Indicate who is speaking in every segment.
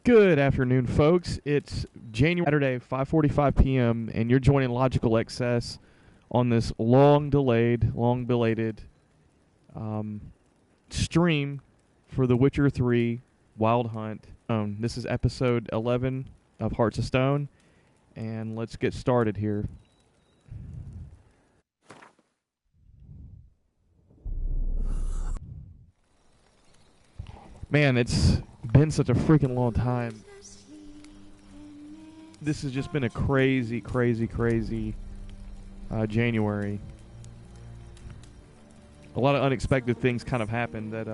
Speaker 1: Good afternoon, folks. It's January Saturday, 5:45 p.m., and you're joining Logical Excess on this long-delayed, long-belated stream for The Witcher 3 Wild Hunt. This is episode 11 of Hearts of Stone, and let's get started here. Man, it's been such a freaking long time. This has just been a crazy January. A lot of unexpected things kind of happened that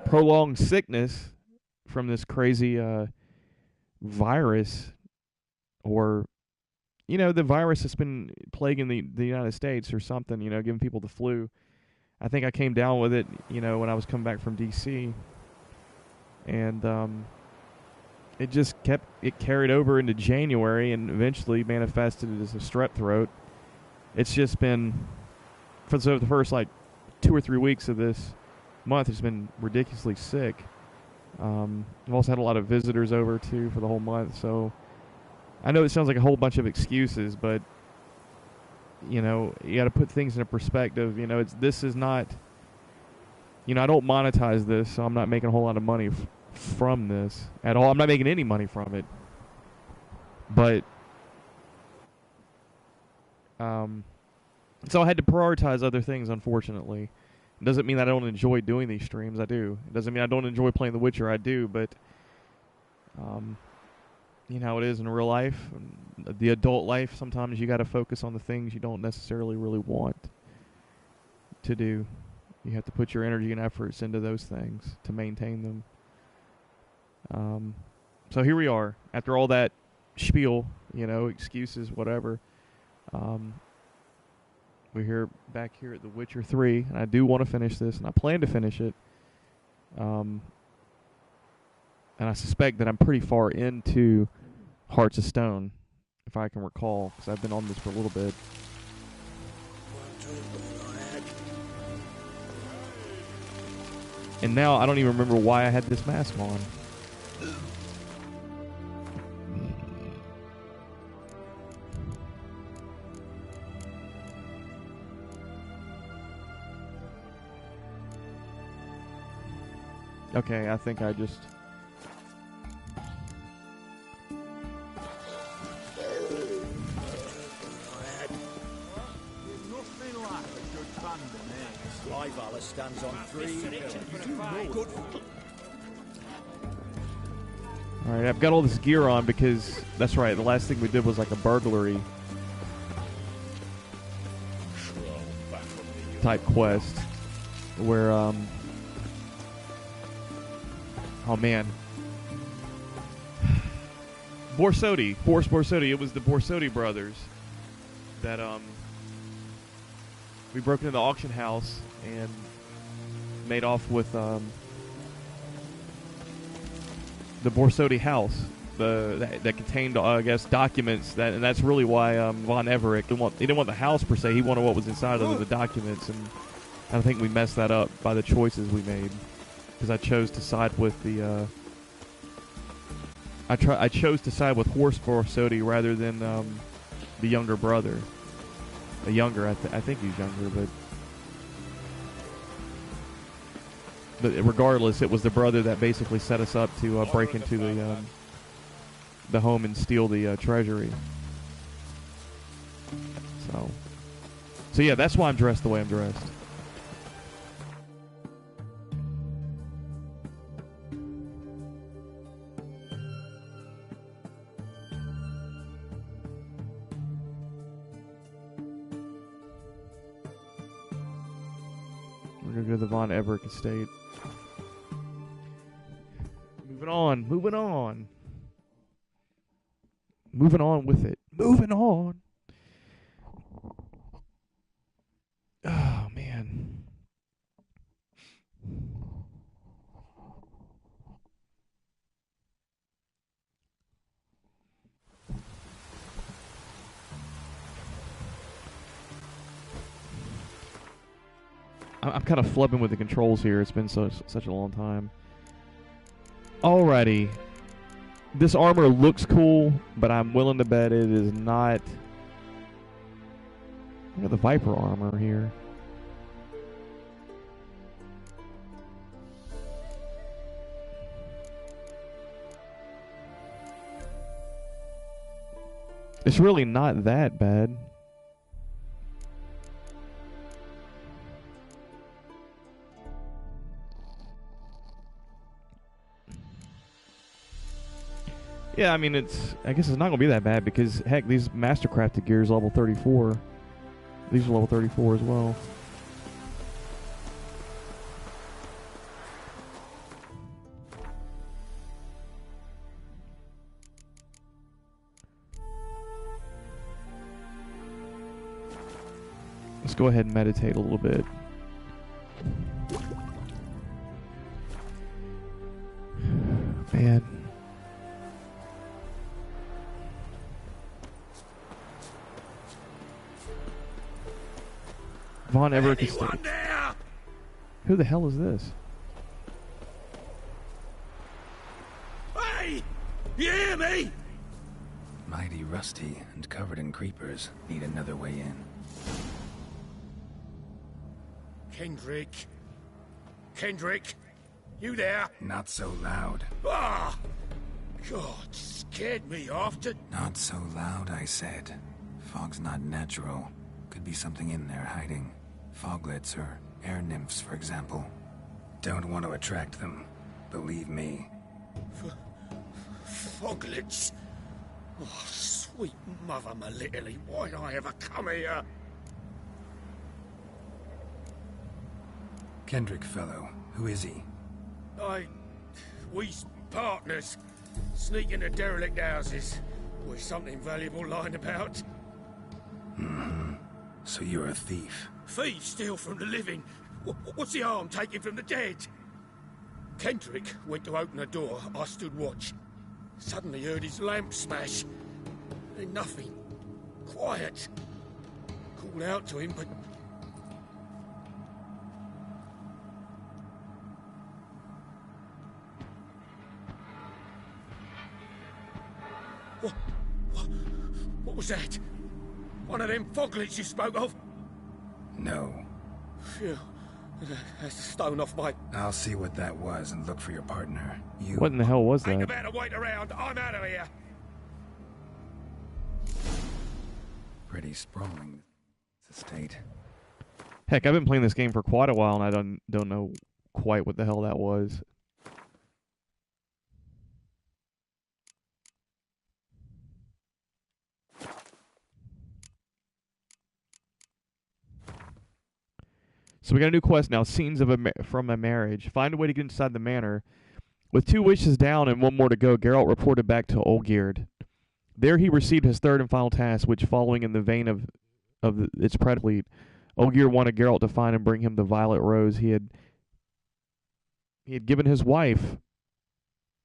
Speaker 1: prolonged sickness from this crazy virus, or the virus that's been plaguing the United States or something, giving people the flu. I think I came down with it, when I was coming back from DC, and it carried over into January and eventually manifested as a strep throat. It's just been, for the first like 2 or 3 weeks of this month, it's been ridiculously sick. I've also had a lot of visitors over too for the whole month, so I know it sounds like a whole bunch of excuses, but you got to put things in a perspective. This is not, I don't monetize this, so I'm not making a whole lot of money from this at all. I'm not making any money from it, but so I had to prioritize other things, unfortunately. It doesn't mean that I don't enjoy doing these streams. I do. It doesn't mean I don't enjoy playing The Witcher. I do, but you know how it is in real life, the adult life. Sometimes you got to focus on the things you don't necessarily really want to do. You have to put your energy and efforts into those things to maintain them. So here we are, after all that spiel, excuses, whatever. We're back here at The Witcher 3, and I do want to finish this, and I plan to finish it. And I suspect that I'm pretty far into Hearts of Stone, if I can recall, because I've been on this for a little bit. And now I don't even remember why I had this mask on. Okay, I think I just...
Speaker 2: stands on 3.
Speaker 1: Alright, I've got all this gear on because, that's right, the last thing we did was like a burglary type quest where, oh man, Boris Borsodi, it was the Borsodi brothers that, we broke into the auction house and made off with the Borsodi house that contained, I guess, documents, and that's really why Von Everett he didn't want the house per se. He wanted what was inside of the documents, and I think we messed that up by the choices we made, because I chose to side with the I chose to side with Horst Borsodi rather than the younger brother. The younger, I think he's younger, but regardless, it was the brother that basically set us up to break into the home and steal the treasury. So yeah, that's why I'm dressed the way I'm dressed. We're gonna go to the Von Everett estate. Moving on with it. Moving on. Oh, man. I'm kind of flubbing with the controls here. It's been such a long time. Alrighty. This armor looks cool, but I'm willing to bet it is not. Look at the Viper armor here. It's really not that bad. Yeah, I mean, I guess it's not going to be that bad because, heck, these Mastercrafted gears level 34. These are level 34 as well. Let's go ahead and meditate a little bit. Man. Von Everett Estate. Who the hell is this?
Speaker 3: Hey! You hear me?
Speaker 4: Mighty rusty and covered in creepers. Need another way in.
Speaker 3: Kendrick. Kendrick? You there?
Speaker 4: Not so loud.
Speaker 3: Ah! God, scared me off to...
Speaker 4: Not so loud, I said. Fog's not natural. Could be something in there hiding. Foglets or air nymphs, for example. Don't want to attract them. Believe me.
Speaker 3: Foglets? Oh, sweet mother Melitterly, why'd I ever come here?
Speaker 4: Kendrick fellow. Who is he?
Speaker 3: We's partners. Sneak into derelict houses. With something valuable lying about.
Speaker 4: Mm-hmm. So you're a thief.
Speaker 3: Thieves steal from the living. What's the harm taking from the dead? Kendrick went to open a door. I stood watch. Suddenly heard his lamp smash. Then nothing. Quiet. Called out to him, but... What was that? One of them foglets you spoke of?
Speaker 4: No.
Speaker 3: Phew. That's a stone off my...
Speaker 4: I'll see what that was and look for your partner. You...
Speaker 1: What in the hell was
Speaker 3: Ain't
Speaker 1: that?
Speaker 3: about to wait around. I'm out of here.
Speaker 4: Pretty sprawling estate.
Speaker 1: Heck, I've been playing this game for quite a while, and I don't know quite what the hell that was. So we got a new quest now. Scenes of from a marriage. Find a way to get inside the manor. With 2 wishes down and 1 more to go, Geralt reported back to Olgierd. There he received his third and final task, which, following in the vein of its predecessor, Olgierd wanted Geralt to find and bring him the violet rose he had given his wife.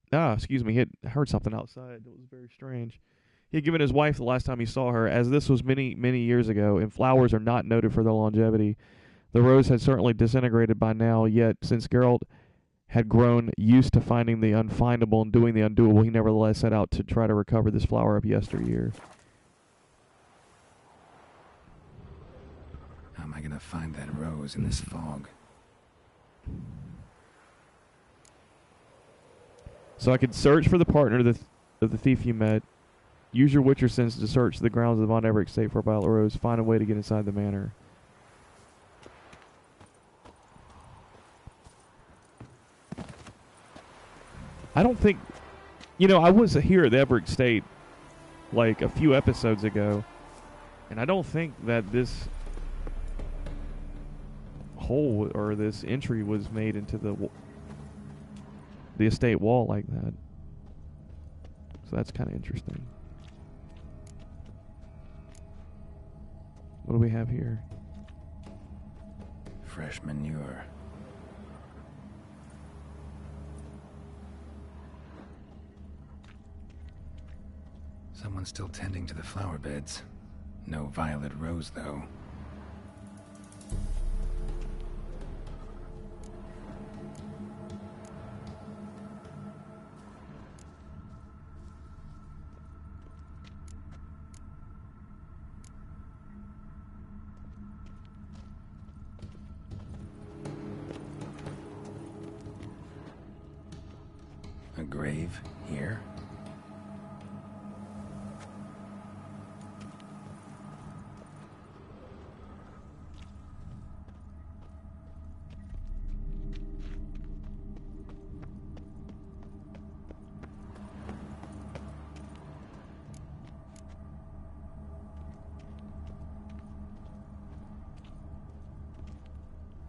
Speaker 1: He had heard something outside that was very strange. He had given his wife the last time he saw her, as this was many, many years ago, and flowers are not noted for their longevity. The rose had certainly disintegrated by now, yet since Geralt had grown used to finding the unfindable and doing the undoable, he nevertheless set out to try to recover this flower of yesteryear.
Speaker 4: How am I gonna find that rose in this fog?
Speaker 1: So I could search for the partner of the thief you met, use your Witcher sense to search the grounds of the Von Everett estate for a violet rose, find a way to get inside the manor. I don't think... I was here at the Everett estate like a few episodes ago, and I don't think that this hole or this entry was made into the estate wall like that. So that's kind of interesting. What do we have here?
Speaker 4: Fresh manure. Someone's still tending to the flower beds. No violet rose, though. grave here?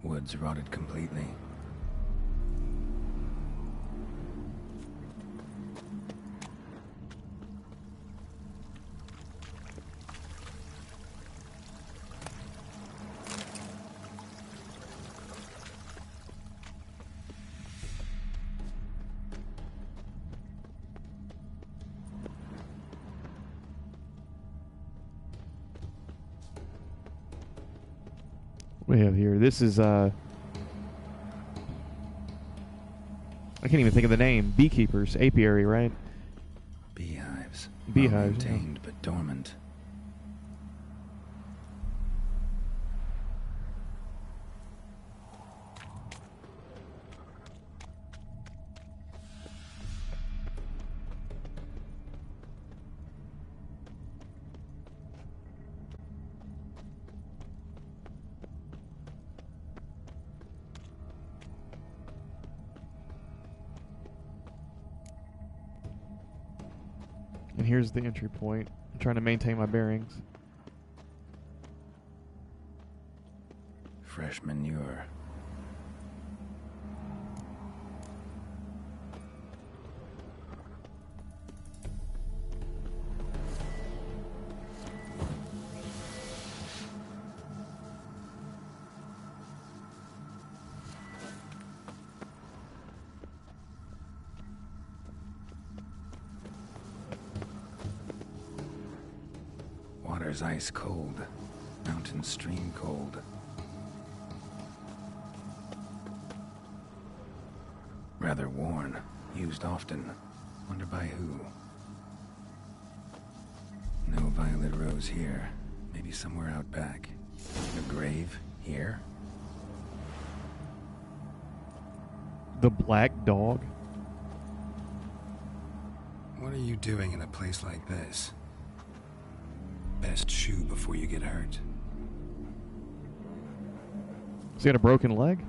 Speaker 4: Woods rotted completely.
Speaker 1: We have here. This is I can't even think of the name. Beekeepers, apiary, right?
Speaker 4: Beehives.
Speaker 1: Beehives, yeah.
Speaker 4: Well-maintained but dormant.
Speaker 1: And here's the entry point. I'm trying to maintain my bearings.
Speaker 4: Fresh manure. Water's ice cold. Mountain stream cold. Rather worn. Used often. Wonder by who. No violet rose here. Maybe somewhere out back. A grave here?
Speaker 1: The Black Dog.
Speaker 4: What are you doing in a place like this? Best shoe before you get hurt.
Speaker 1: Has he got a broken leg?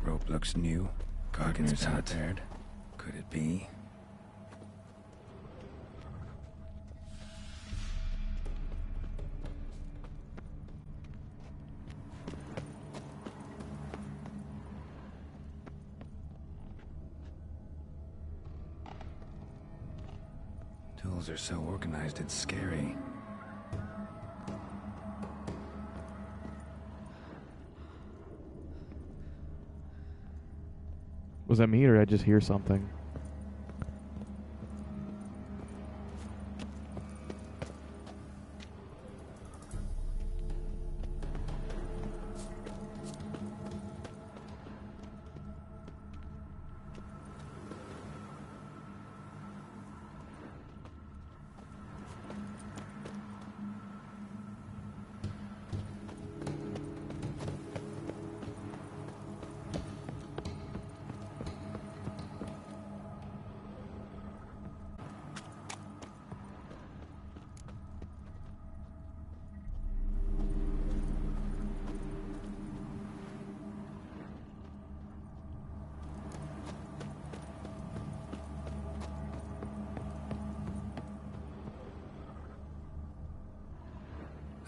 Speaker 4: Rope looks new. Gardener's hut. Could it be? Tools are so organized, it's scary.
Speaker 1: Was that me or did I just hear something?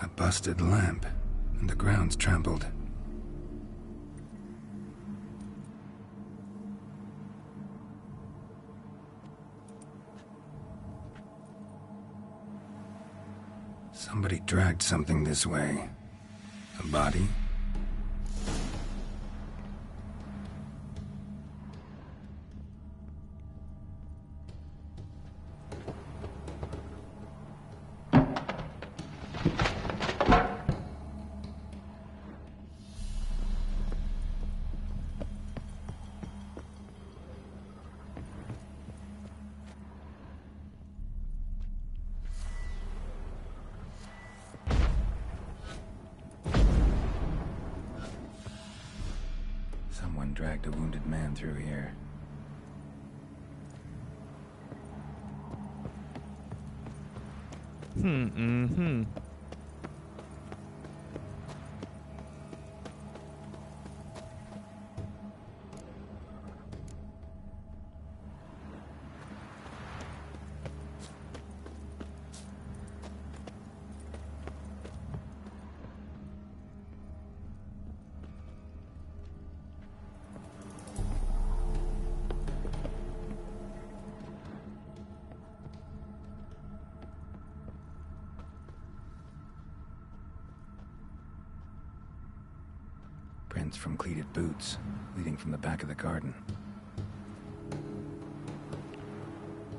Speaker 4: A busted lamp, and the ground's trampled. Somebody dragged something this way. A body? Someone dragged a wounded man through here.
Speaker 1: Mm-hmm.
Speaker 4: Prints from cleated boots, leading from the back of the garden.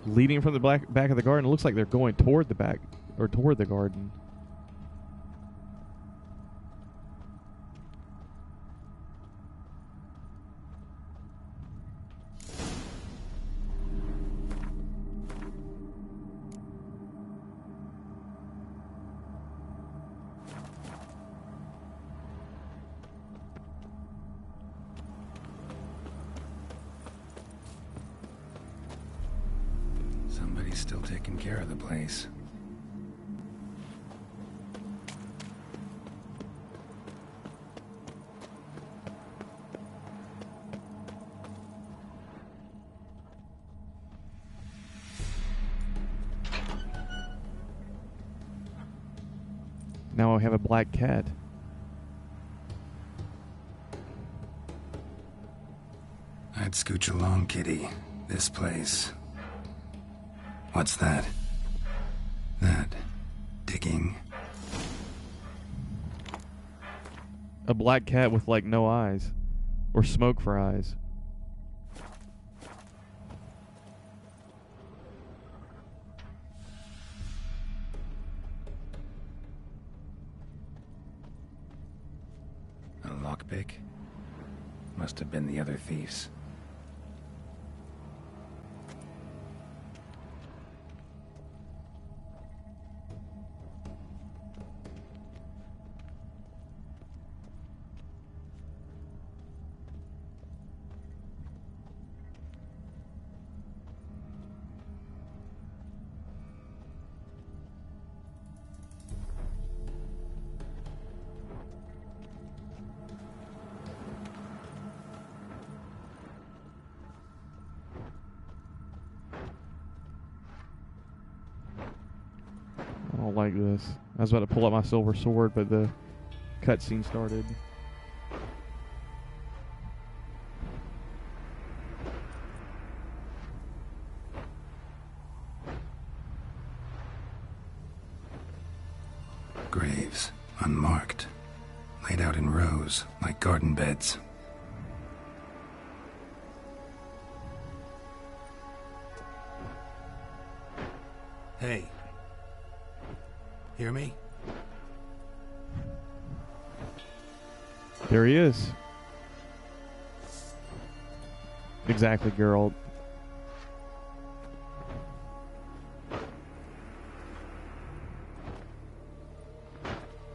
Speaker 1: Leading from the back of the garden, it looks like they're going toward the back, or toward the garden.
Speaker 4: Somebody's still taking care of the place.
Speaker 1: Now I have a black cat.
Speaker 4: I'd scooch along, kitty. This place. What's that? That. Digging.
Speaker 1: A black cat with, like, no eyes. Or smoke for eyes.
Speaker 4: A lockpick? Must have been the other thieves.
Speaker 1: I don't like this. I was about to pull out my silver sword, but the cutscene started.
Speaker 4: Graves, unmarked. Laid out in rows, like garden beds. Hey. Hear me?
Speaker 1: There he is. Exactly, Geralt.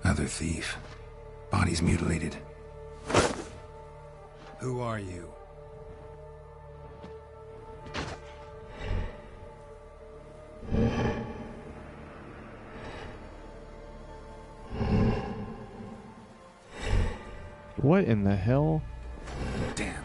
Speaker 4: Other thief. Body's mutilated. Who are you?
Speaker 1: What in the hell?
Speaker 4: Damn.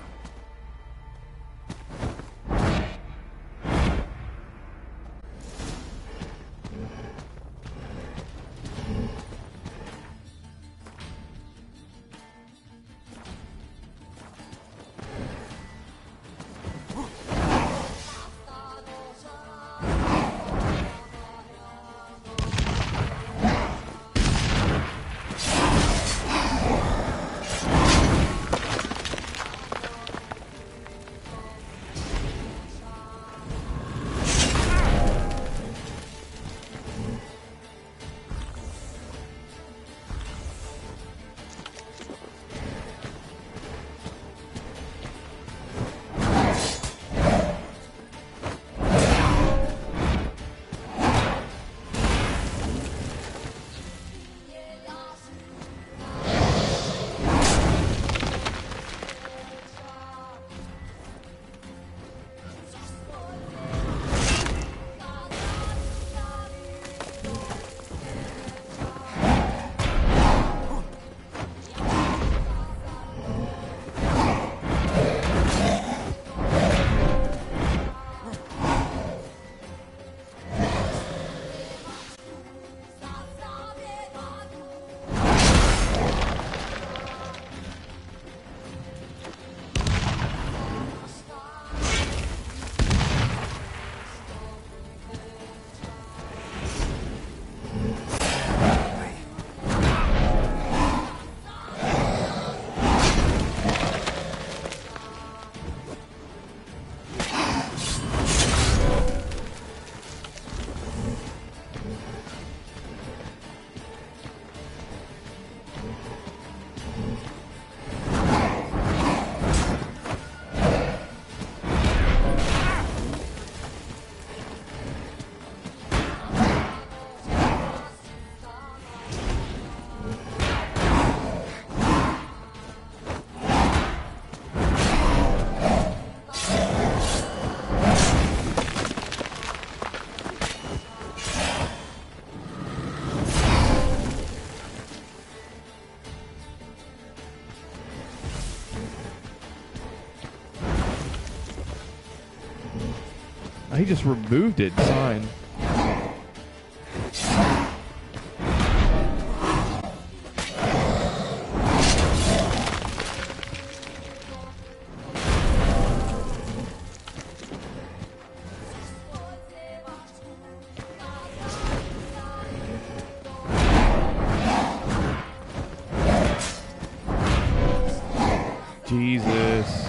Speaker 1: he just removed it. Sign. Jesus.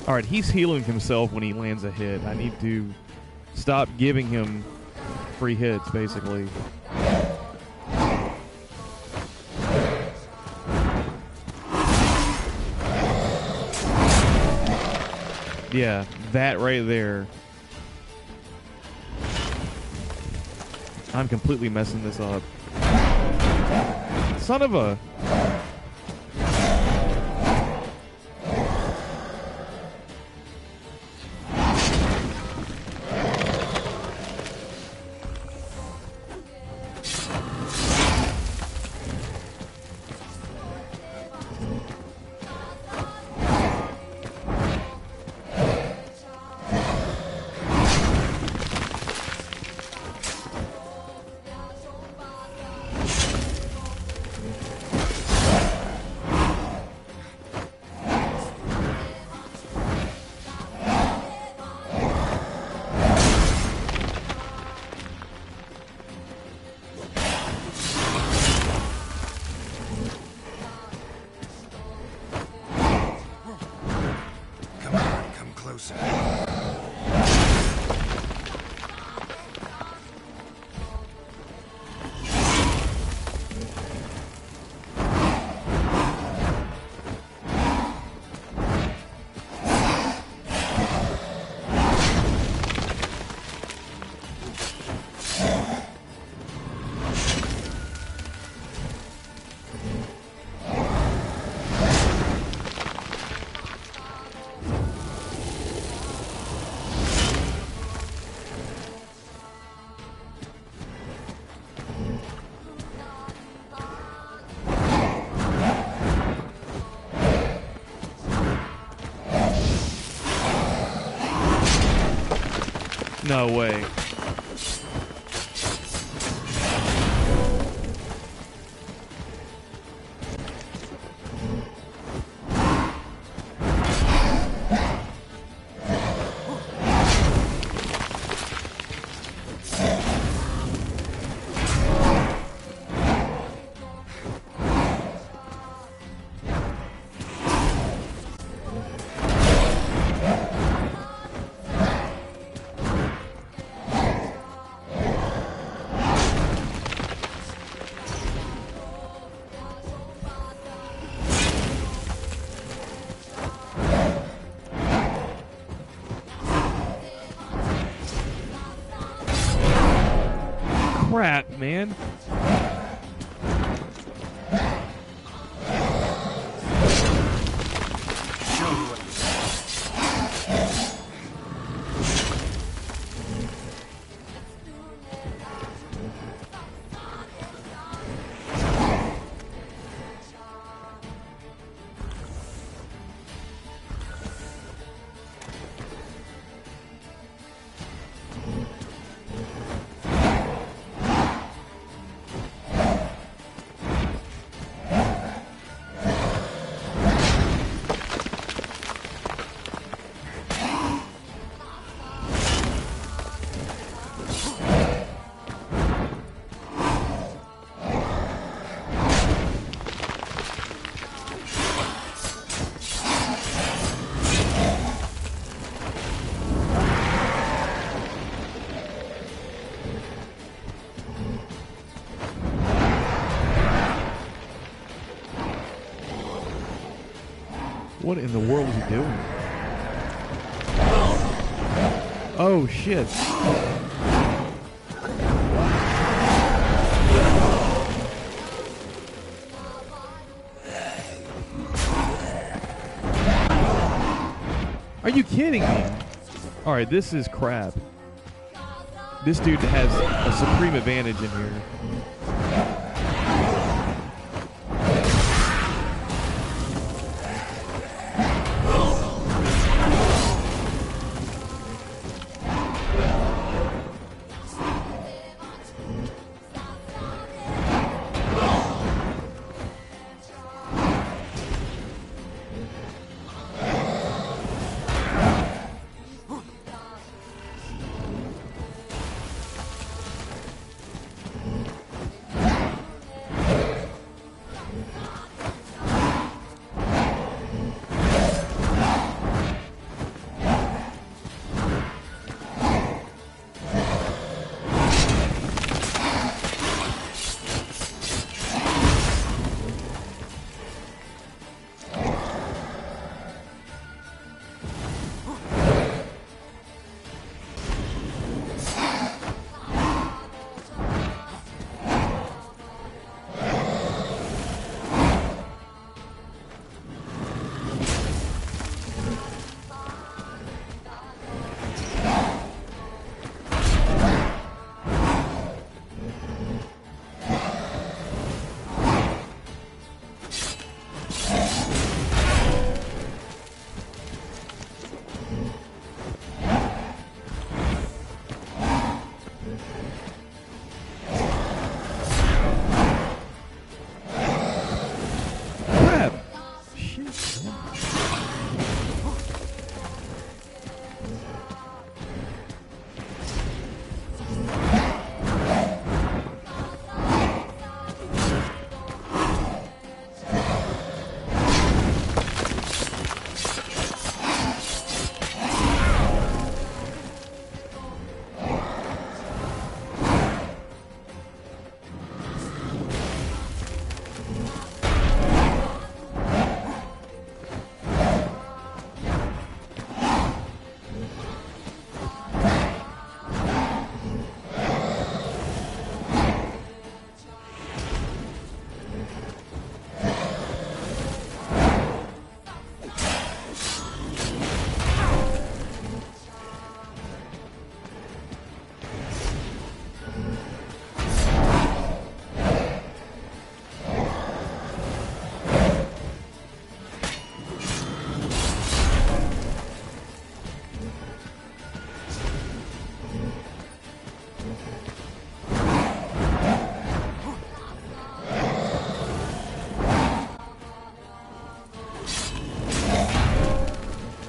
Speaker 1: Alright, he's healing himself when he lands a hit. I need to stop giving him free hits, basically. Yeah, that right there. I'm completely messing this up. Son of a... No way. Crap, man. What in the world is he doing? Oh, shit. Are you kidding me? Alright, this is crap. This dude has a supreme advantage in here.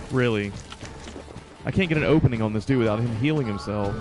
Speaker 1: Really. I can't get an opening on this dude without him healing himself.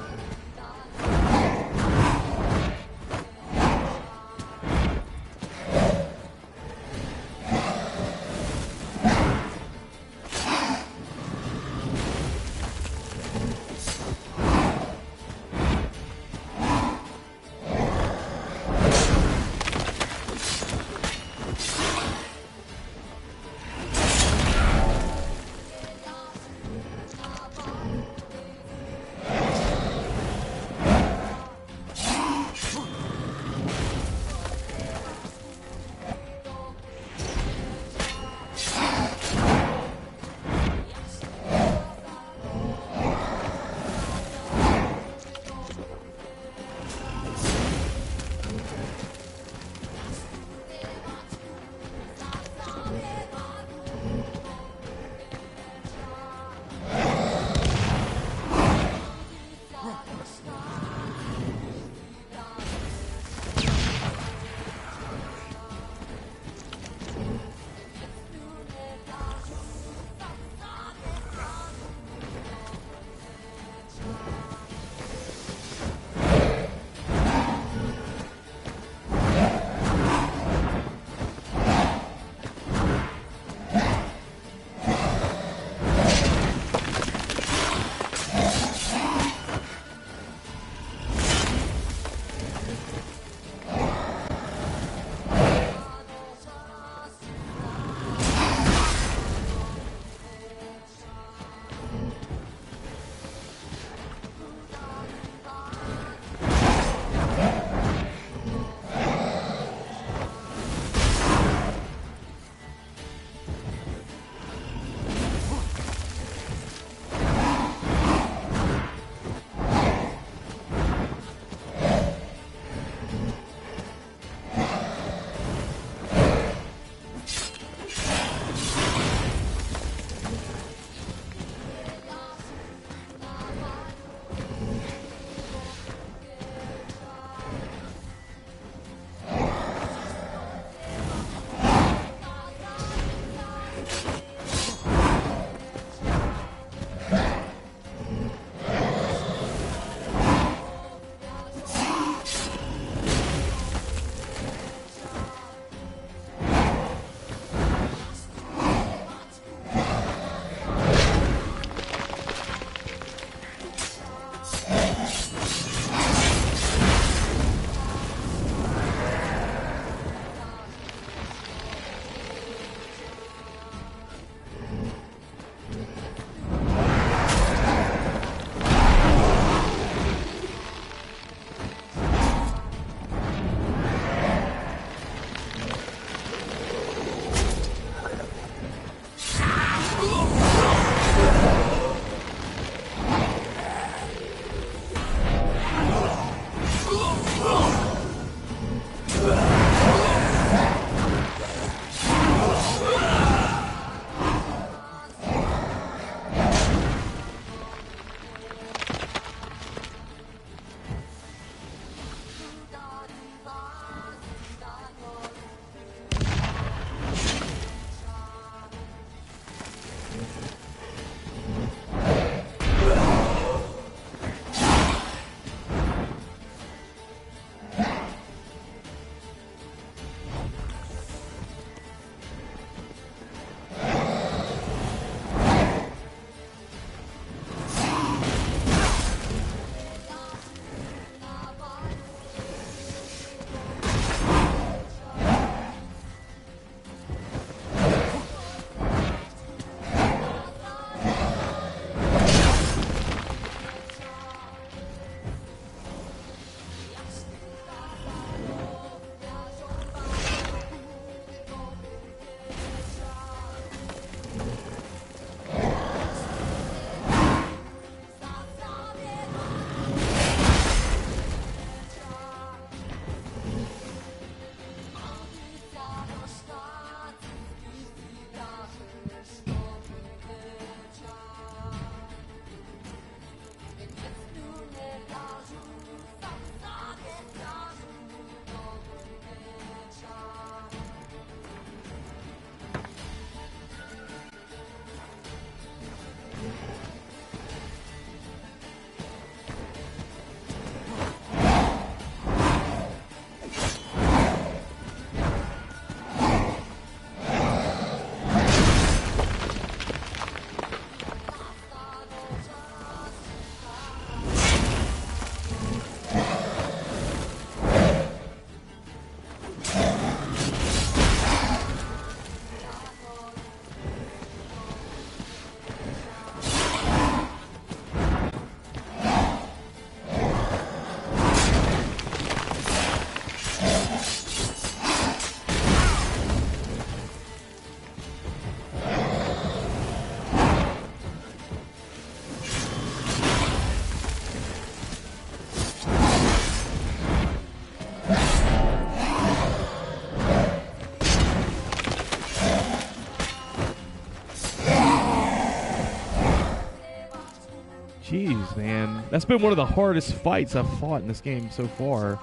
Speaker 1: Jeez, man. That's been one of the hardest fights I've fought in this game so far.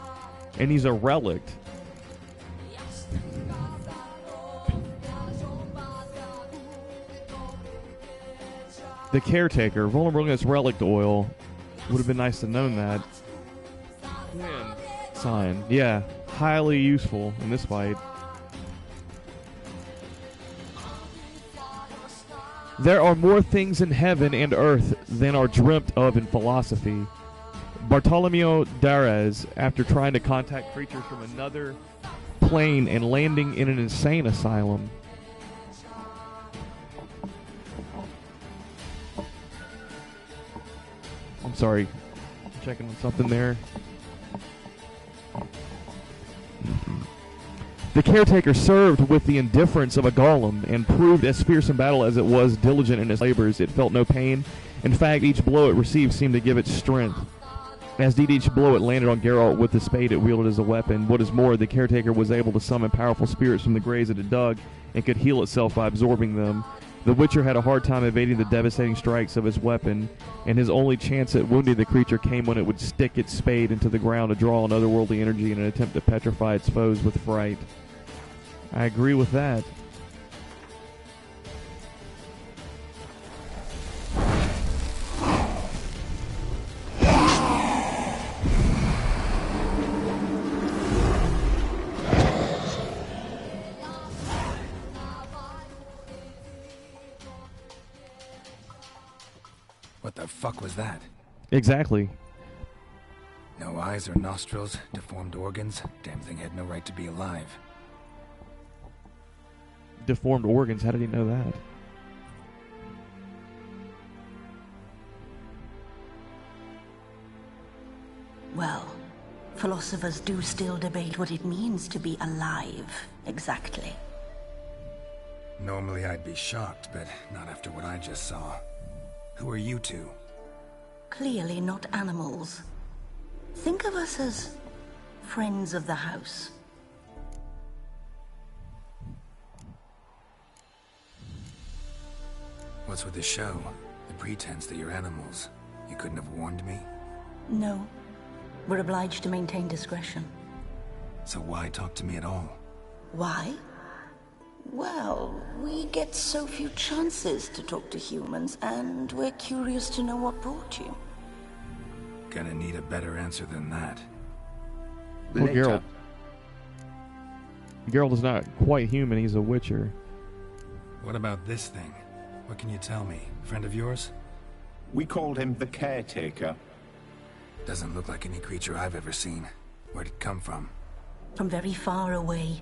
Speaker 1: And he's a relict. The Caretaker, vulnerable against relic oil. Would have been nice to know that. Quinn. Sign. Yeah, highly useful in this fight. There are more things in heaven and earth than are dreamt of in philosophy. Bartolomeo Darez, after trying to contact creatures from another plane and landing in an insane asylum. I'm sorry, I'm checking on something there. The Caretaker served with the indifference of a golem and proved as fierce in battle as it was diligent in its labors. It felt no pain. In fact, each blow it received seemed to give it strength. As did each blow it landed on Geralt with the spade it wielded as a weapon. What is more, the Caretaker was able to summon powerful spirits from the graves it had dug and could heal itself by absorbing them. The Witcher had a hard time evading the devastating strikes of his weapon, and his only chance at wounding the creature came when it would stick its spade into the ground to draw on otherworldly energy in an attempt to petrify its foes with fright. I agree with that.
Speaker 4: What the fuck was that?
Speaker 1: Exactly.
Speaker 4: No eyes or nostrils, deformed organs. Damn thing had no right to be alive.
Speaker 1: Deformed organs, how did he know that?
Speaker 5: Well, philosophers do still debate what it means to be alive, exactly.
Speaker 4: Normally I'd be shocked, but not after what I just saw. Who are you two?
Speaker 5: Clearly not animals. Think of us as friends of the house.
Speaker 4: What's with the show? The pretense that you're animals. You couldn't have warned me?
Speaker 5: No. We're obliged to maintain discretion.
Speaker 4: So why talk to me at all?
Speaker 5: Why? Well, we get so few chances to talk to humans, and we're curious to know what brought you.
Speaker 4: Gonna need a better answer than that.
Speaker 1: Poor Geralt. Geralt is not quite human, he's a Witcher.
Speaker 4: What about this thing? What can you tell me? Friend of yours?
Speaker 6: We called him the Caretaker.
Speaker 4: Doesn't look like any creature I've ever seen. Where'd it come from?
Speaker 5: From very far away.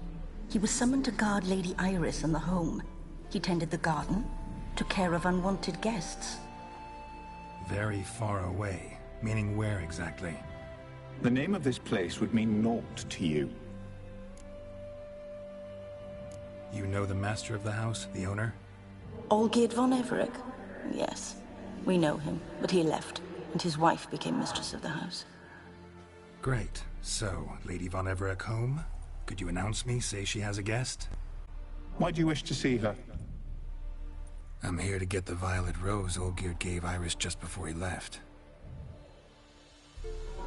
Speaker 5: He was summoned to guard Lady Iris and the home. He tended the garden, took care of unwanted guests.
Speaker 4: Very far away. Meaning where exactly?
Speaker 6: The name of this place would mean naught to you.
Speaker 4: You know the master of the house, the owner?
Speaker 5: Olgierd von Everec? Yes. We know him, but he left, and his wife became mistress of the house.
Speaker 4: Great. So, Lady von Everec home? Could you announce me, say she has a guest?
Speaker 6: Why do you wish to see her?
Speaker 4: I'm here to get the violet rose Olgierd gave Iris just before he left.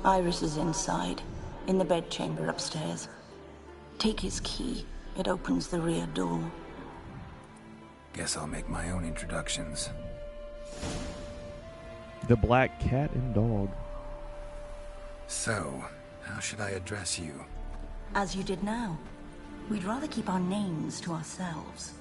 Speaker 5: Iris is inside, in the bedchamber upstairs. Take his key. It opens the rear door.
Speaker 4: Guess I'll make my own introductions.
Speaker 1: The Black Cat and Dog.
Speaker 4: So, how should I address you?
Speaker 5: As you did now. We'd rather keep our names to ourselves.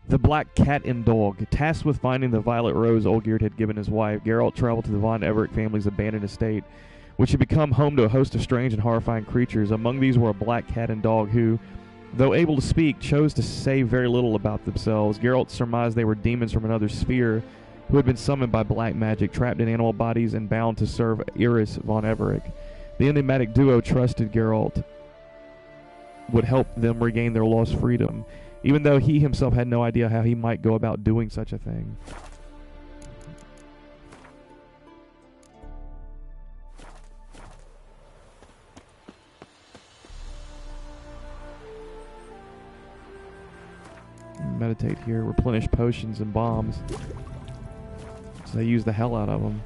Speaker 1: The Black Cat and Dog. Tasked with finding the violet rose Olgierd had given his wife, Geralt traveled to the von Everec family's abandoned estate, which had become home to a host of strange and horrifying creatures. Among these were a black cat and dog who, though able to speak, chose to say very little about themselves. Geralt surmised they were demons from another sphere who had been summoned by black magic, trapped in animal bodies, and bound to serve Iris von Everec. The enigmatic duo trusted Geralt would help them regain their lost freedom, even though he himself had no idea how he might go about doing such a thing. Meditate here, replenish potions and bombs. So they use the hell out of them.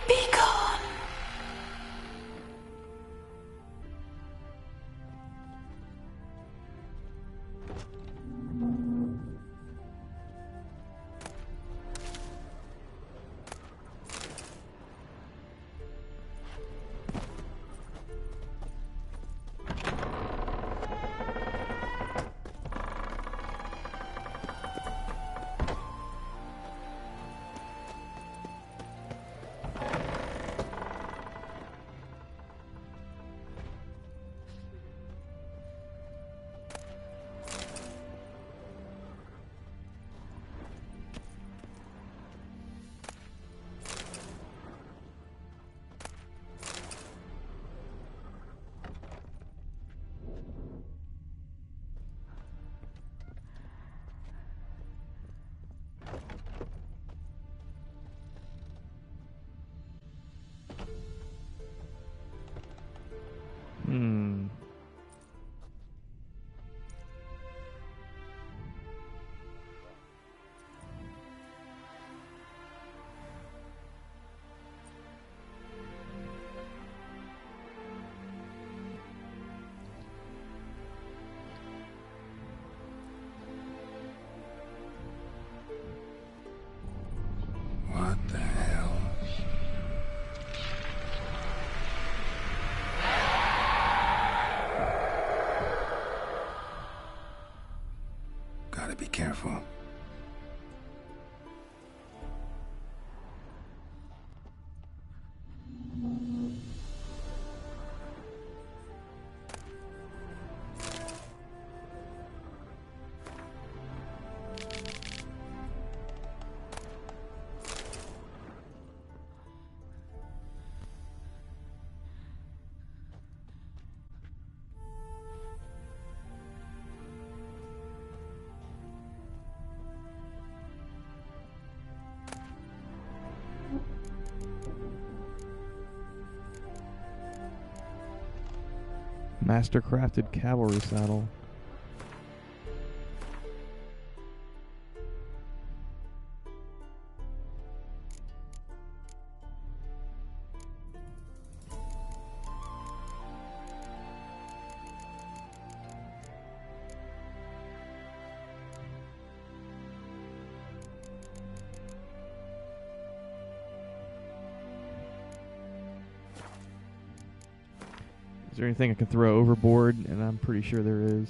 Speaker 5: Be gone.
Speaker 4: What the hell? Gotta be careful.
Speaker 1: Master-crafted cavalry saddle. Is there anything I can throw overboard? And I'm pretty sure there is.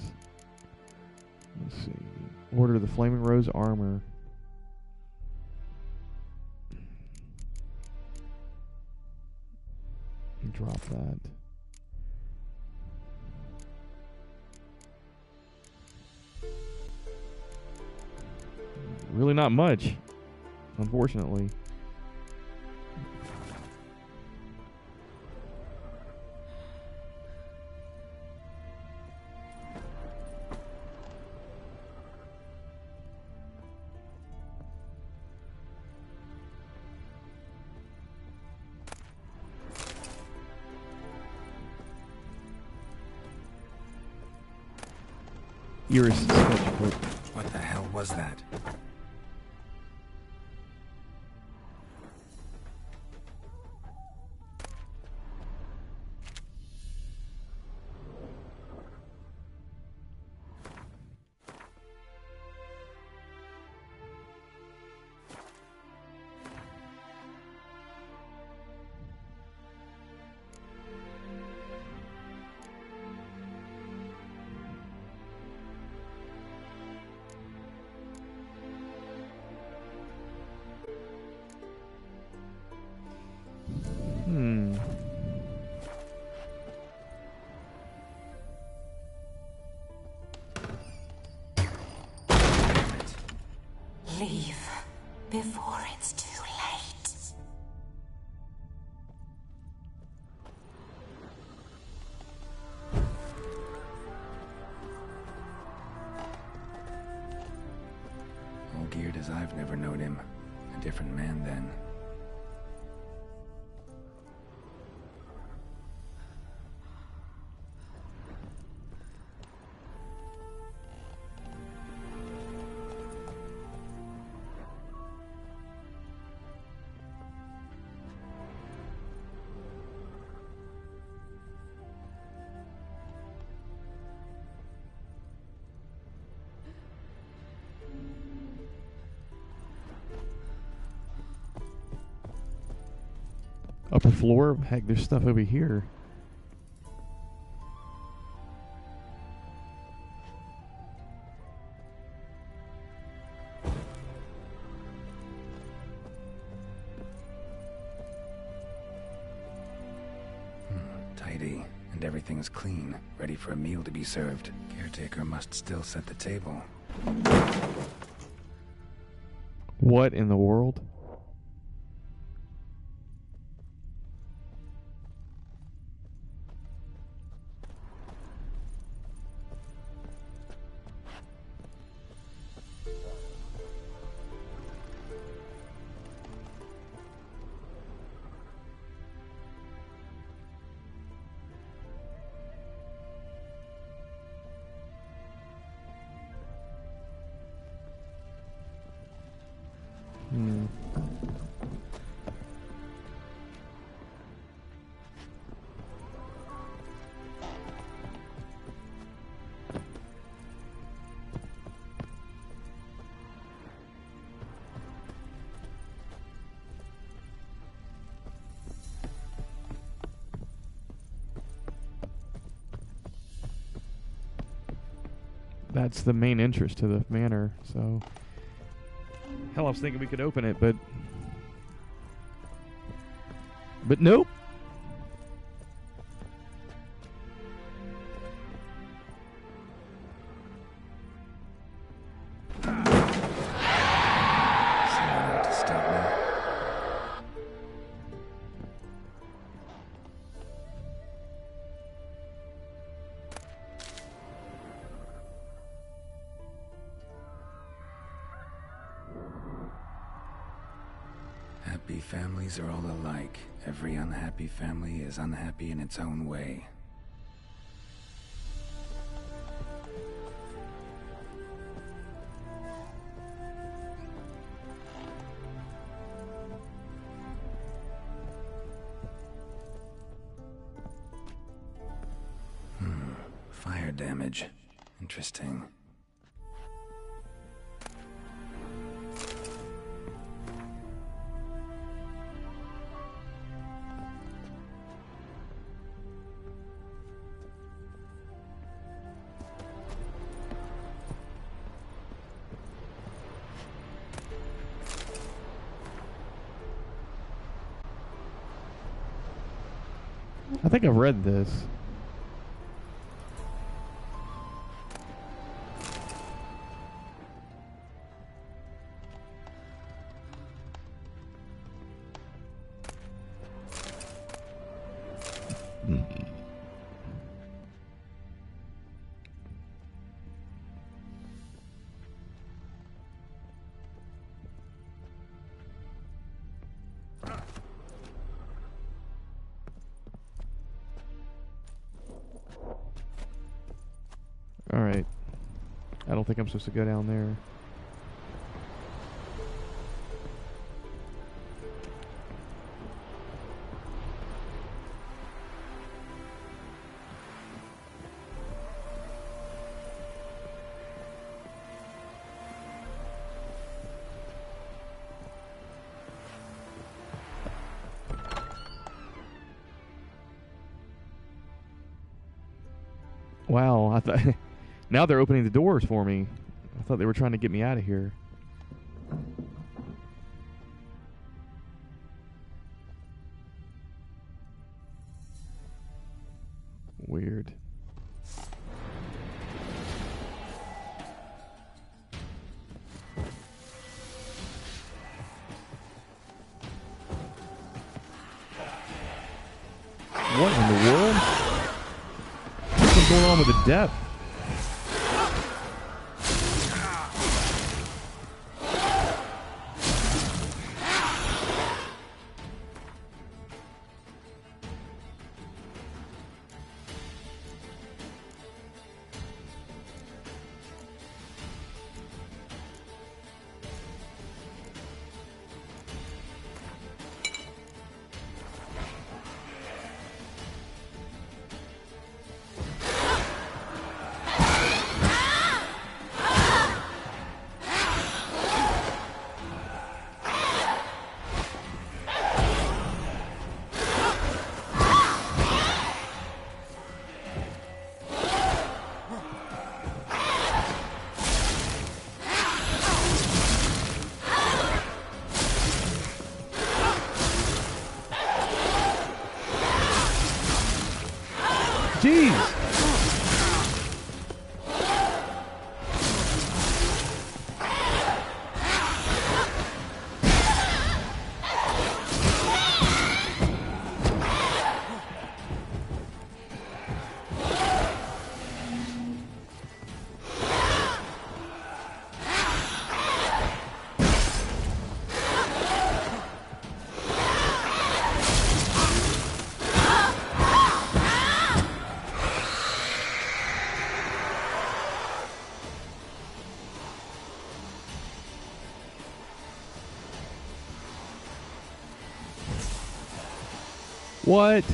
Speaker 1: Let's see. Order the Flaming Rose armor. Drop that. Really not much, unfortunately. Iris sketchbook.
Speaker 4: What the hell was that?
Speaker 5: Leave before it's too
Speaker 4: geared as I've never known him. A different man then.
Speaker 1: Upper floor? Heck, there's stuff over here.
Speaker 4: Tidy, and everything's clean, ready for a meal to be served. Caretaker must still set the table.
Speaker 1: What in the world? That's the main entrance to the manor, so... Hell, I was thinking we could open it, but nope.
Speaker 4: Someone out to stop me. Happy families are all alike. Every unhappy family is unhappy in its own way. Fire damage. Interesting.
Speaker 1: I think I've read this. Alright. I don't think I'm supposed to go down there. Wow, I thought... Now they're opening the doors for me. I thought they were trying to get me out of here. Weird. What in the world? What's going on with the depth? Jeez. What?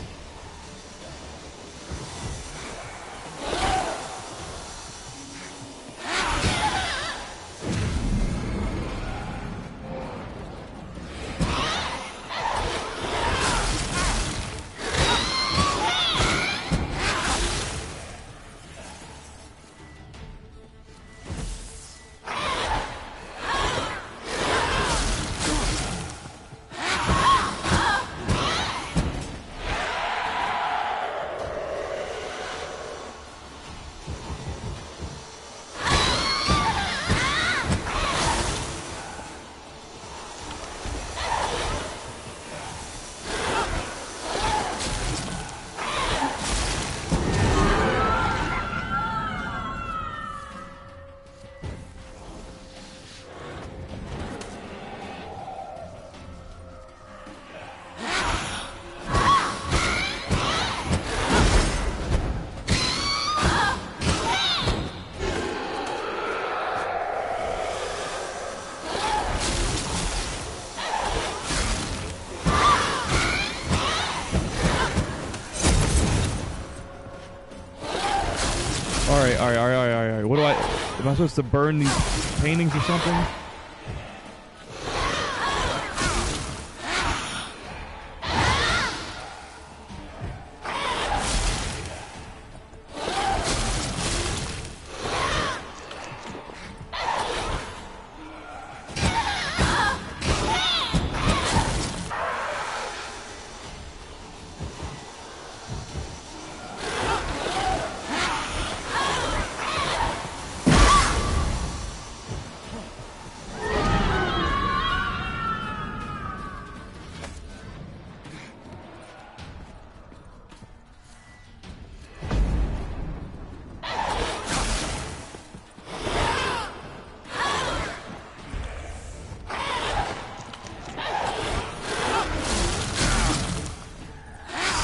Speaker 1: All right. What do am I supposed to burn these paintings or something?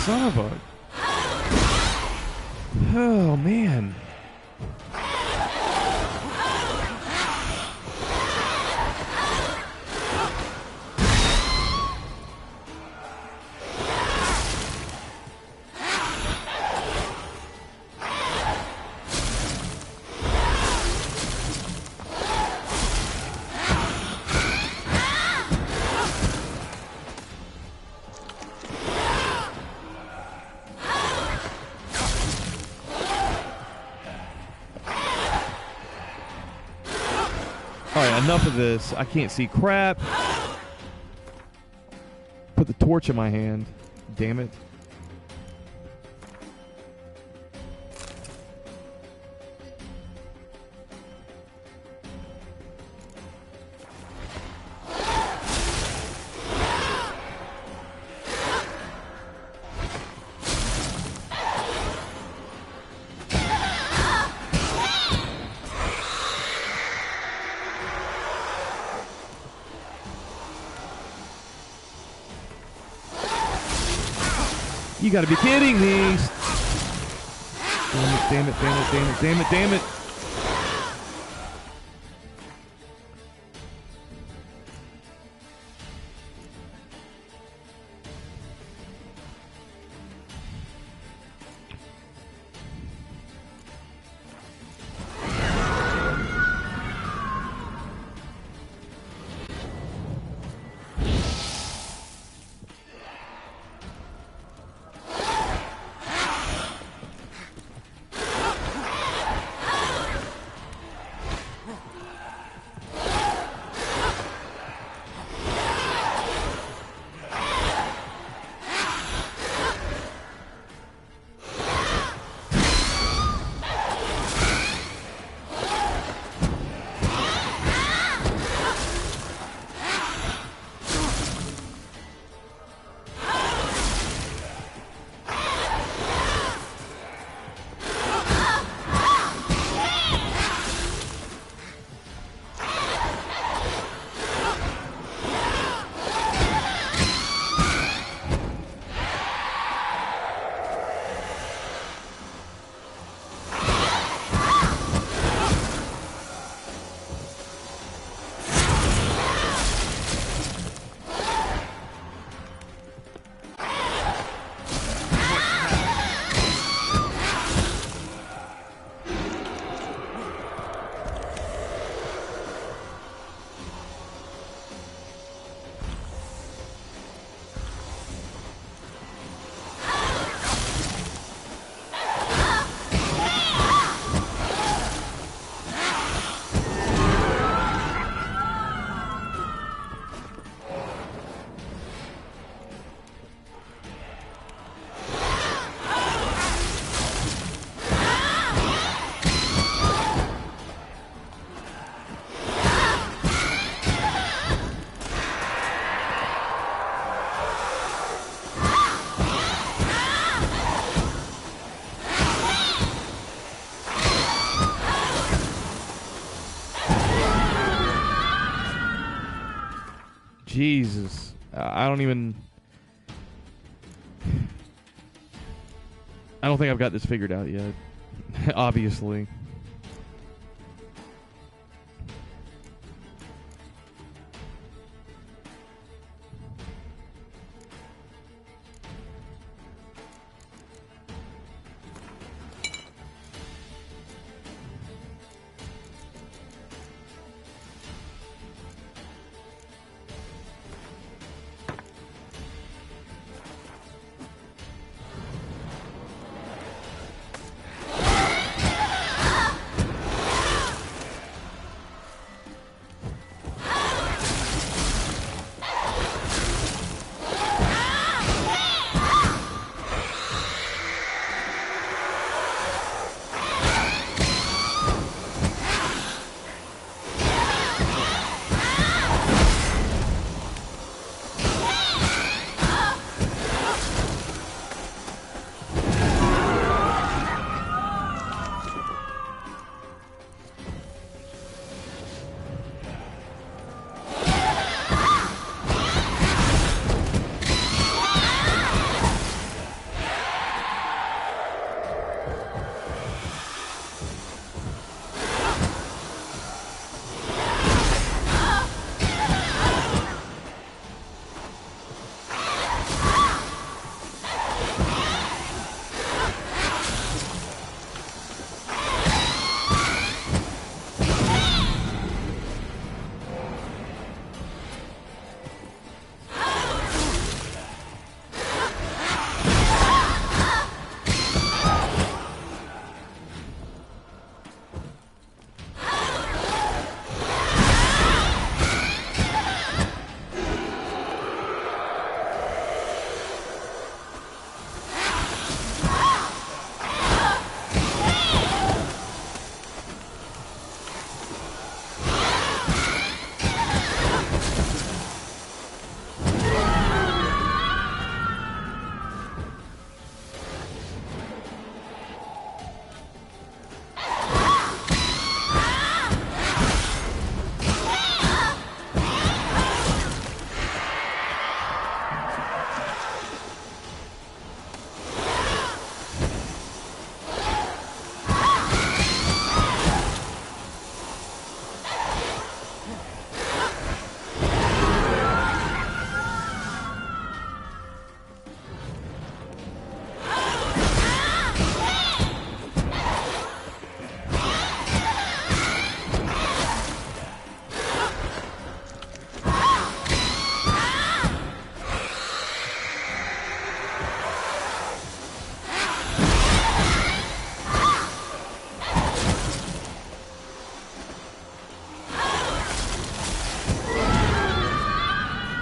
Speaker 1: Son of a... Oh, man. Alright, enough of this. I can't see crap. Put the torch in my hand. Damn it. You gotta be kidding me! Damn it, damn it, damn it, damn it, damn it, damn it! Jesus. I don't think I've got this figured out yet. Obviously.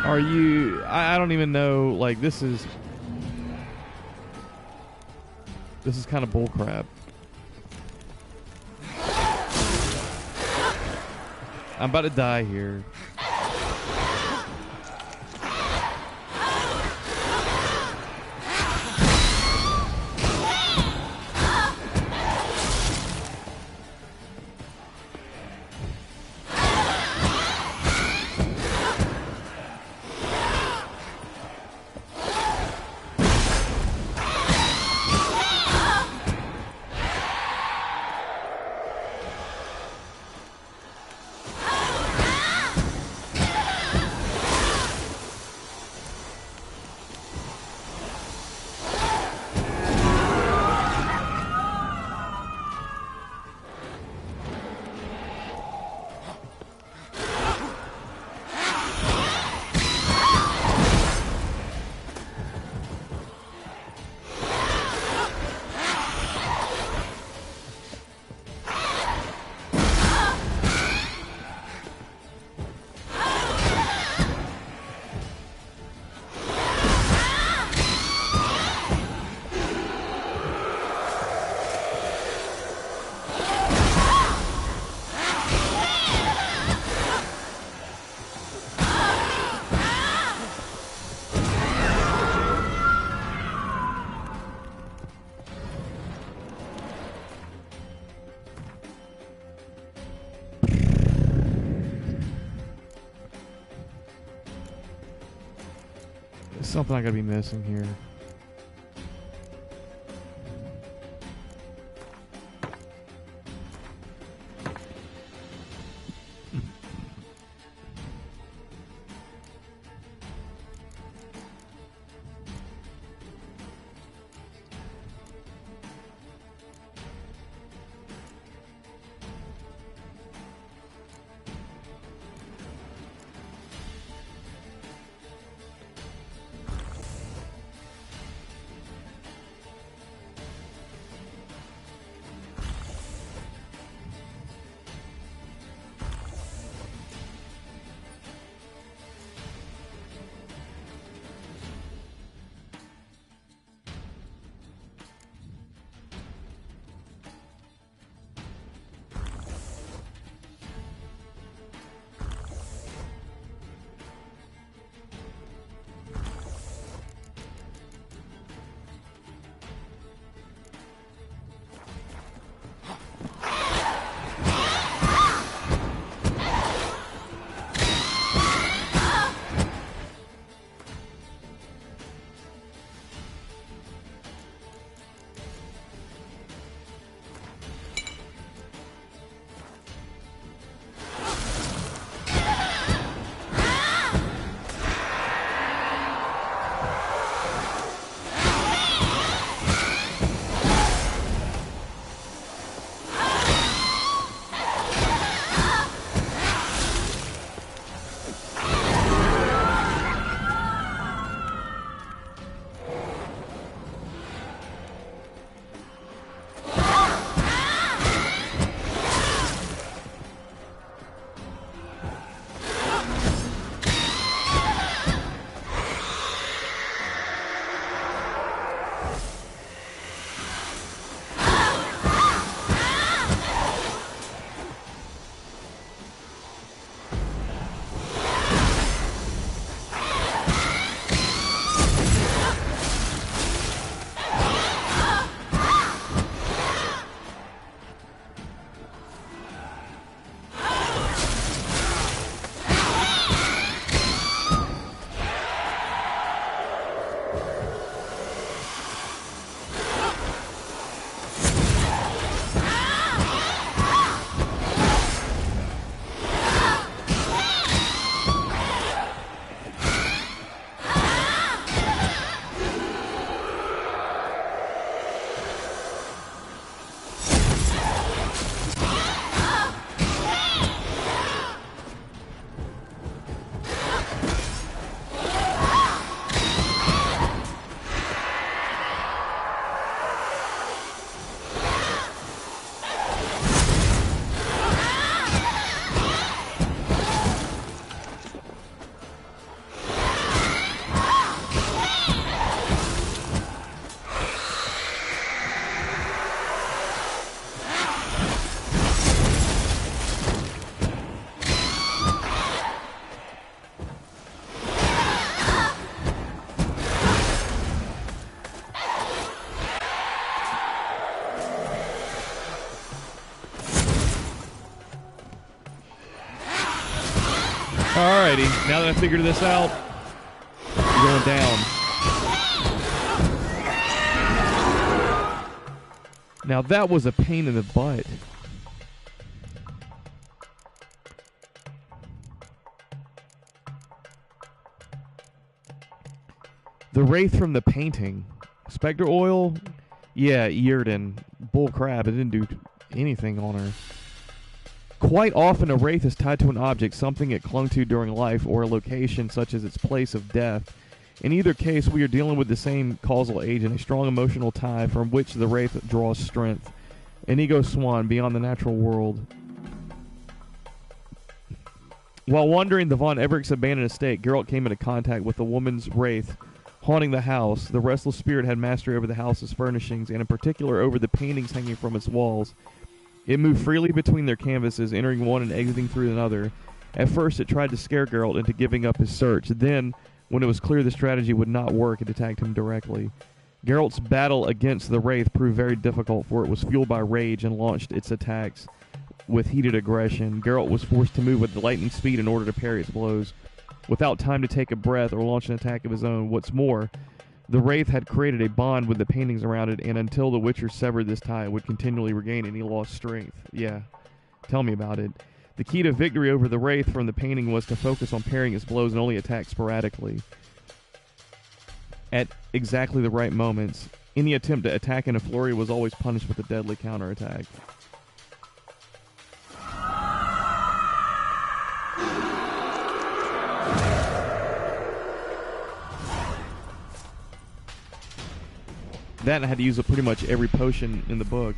Speaker 1: Are you... I don't even know, like, this is kind of bullcrap. I'm about to die here. There's something I gotta be missing here. Alrighty, now that I figured this out, we're going down. Now that was a pain in the butt. The Wraith from the painting. Spectre oil? Yeah, Yrden. Bull crap, it didn't do anything on her. Quite often, a wraith is tied to an object, something it clung to during life, or a location such as its place of death. In either case, we are dealing with the same causal agent, a strong emotional tie from which the wraith draws strength. An ego swan beyond the natural world. While wandering the Von Evericks' abandoned estate, Geralt came into contact with a woman's wraith haunting the house. The restless spirit had mastery over the house's furnishings, and in particular over the paintings hanging from its walls. It moved freely between their canvases, entering one and exiting through another. At first, it tried to scare Geralt into giving up his search. Then, when it was clear the strategy would not work, it attacked him directly. Geralt's battle against the Wraith proved very difficult, for it was fueled by rage and launched its attacks with heated aggression. Geralt was forced to move with lightning speed in order to parry its blows. without time to take a breath or launch an attack of his own. What's more, the Wraith had created a bond with the paintings around it, and until the Witcher severed this tie, it would continually regain any lost strength. Yeah, tell me about it. The key to victory over the Wraith from the painting was to focus on parrying its blows and only attack sporadically at exactly the right moments. Any attempt to attack in a flurry was always punished with a deadly counterattack. That I had to use up pretty much every potion in the book.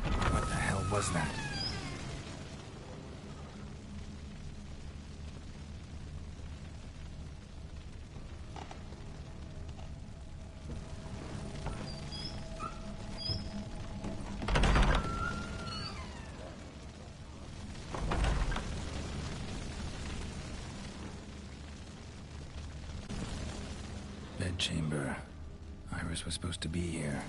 Speaker 4: What the hell was that? Bedchamber. Iris was supposed to be here.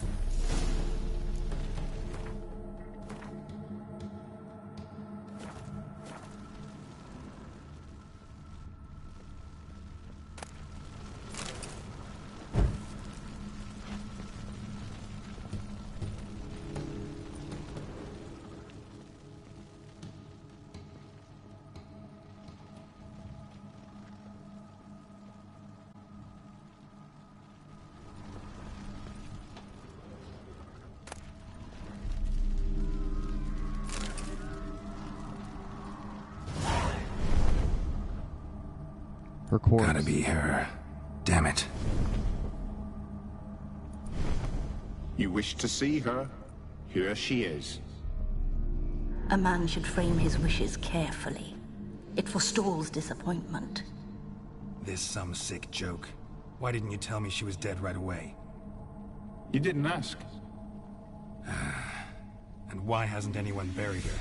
Speaker 1: Her corpse.
Speaker 4: Gotta be her. Damn it.
Speaker 6: You wish to see her? Here she is.
Speaker 5: A man should frame his wishes carefully. It forestalls disappointment.
Speaker 4: This some sick joke. Why didn't you tell me she was dead right away?
Speaker 6: You didn't ask.
Speaker 4: And why hasn't anyone buried her?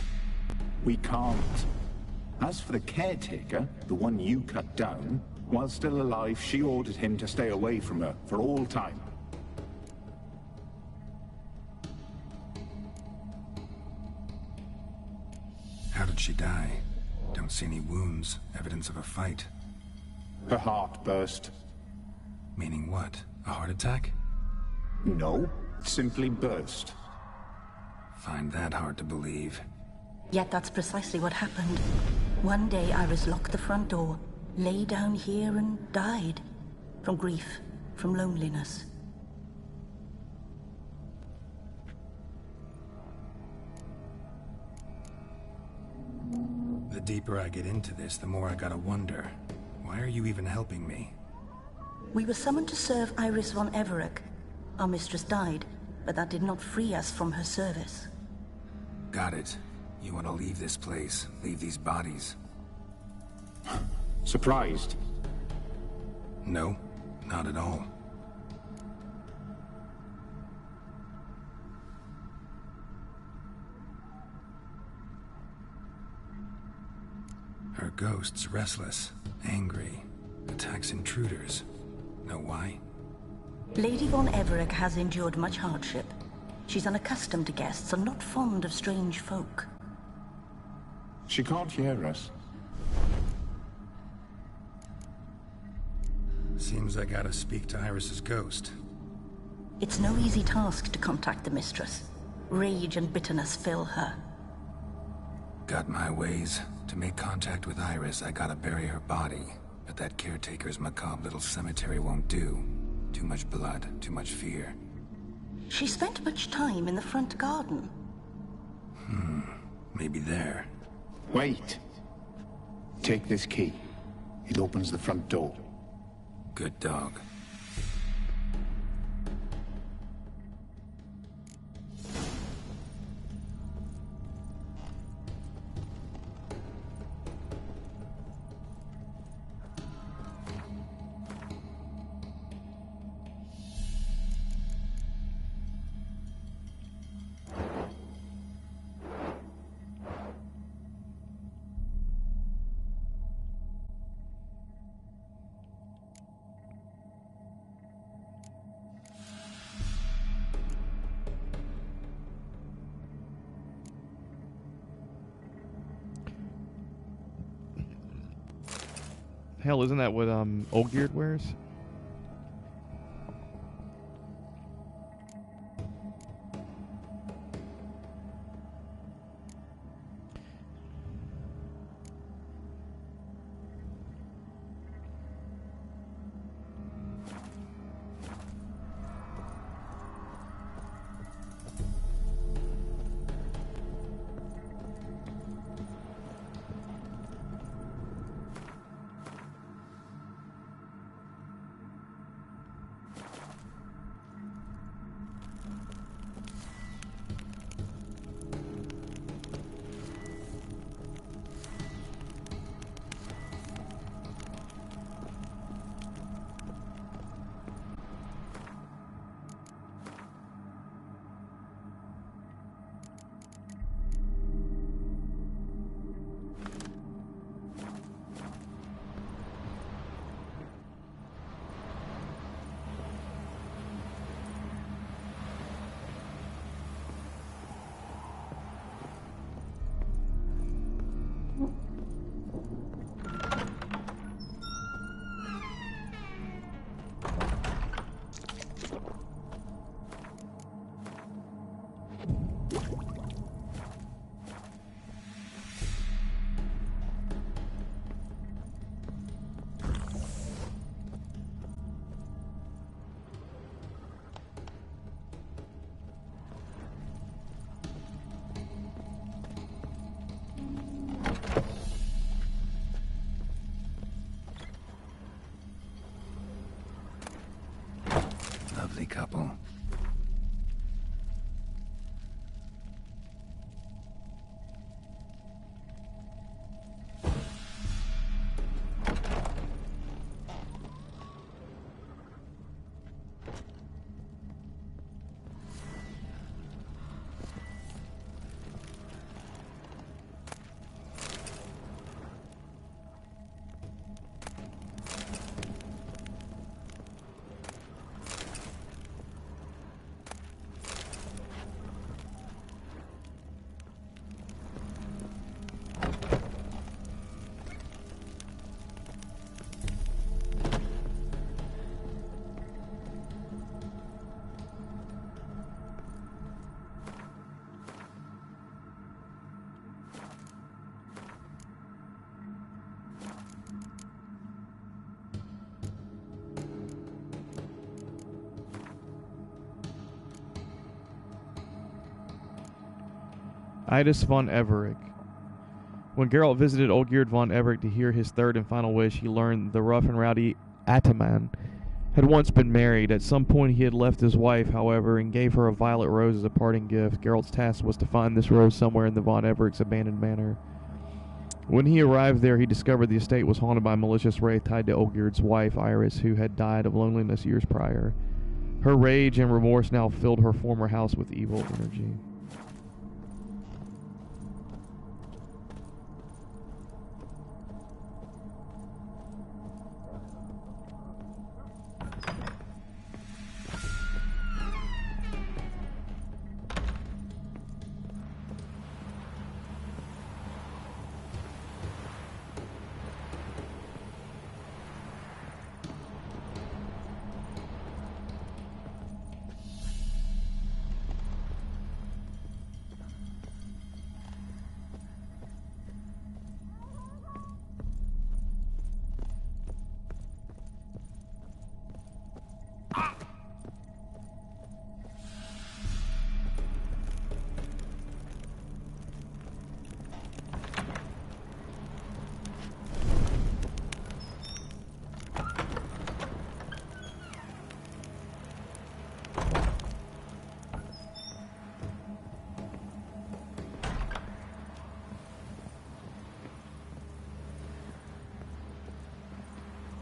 Speaker 6: We can't. As for the caretaker, the one you cut down, while still alive, she ordered him to stay away from her for all time.
Speaker 4: How did she die? Don't see any wounds, evidence of a fight.
Speaker 6: Her heart burst.
Speaker 4: Meaning what? A heart attack?
Speaker 6: No, simply burst.
Speaker 4: Find that hard to believe.
Speaker 5: Yet that's precisely what happened. One day Iris locked the front door, lay down here and died. From grief, from loneliness.
Speaker 4: The deeper I get into this, the more I gotta wonder. Why are you even helping me?
Speaker 5: We were summoned to serve Iris von Everec. Our mistress died, but that did not free us from her service.
Speaker 4: Got it. You want to leave this place, leave these bodies.
Speaker 6: Surprised?
Speaker 4: No, not at all. Her ghost's restless, angry, attacks intruders. Know why?
Speaker 5: Lady von Everec has endured much hardship. She's unaccustomed to guests and not fond of strange folk.
Speaker 6: She can't hear us.
Speaker 4: Seems I gotta speak to Iris's ghost.
Speaker 5: It's no easy task to contact the mistress. Rage and bitterness fill her.
Speaker 4: Got my ways. To make contact with Iris, I gotta bury her body. But that caretaker's macabre little cemetery won't do. Too much blood, too much fear.
Speaker 5: She spent much time in the front garden.
Speaker 4: Maybe there.
Speaker 6: Wait. Take this key. It opens the front door.
Speaker 4: Good dog.
Speaker 1: Hell, isn't that what Olgierd wears?
Speaker 4: Lovely couple.
Speaker 1: Idus von Everec. When Geralt visited Olgierd von Everec to hear his third and final wish, he learned the rough and rowdy Ataman had once been married. At some point he had left his wife, however, and gave her a violet rose as a parting gift. Geralt's task was to find this rose somewhere in the von Everec's abandoned manor. When he arrived there, he discovered the estate was haunted by a malicious wraith tied to Olgierd's wife, Iris, who had died of loneliness years prior. Her rage and remorse now filled her former house with evil energy.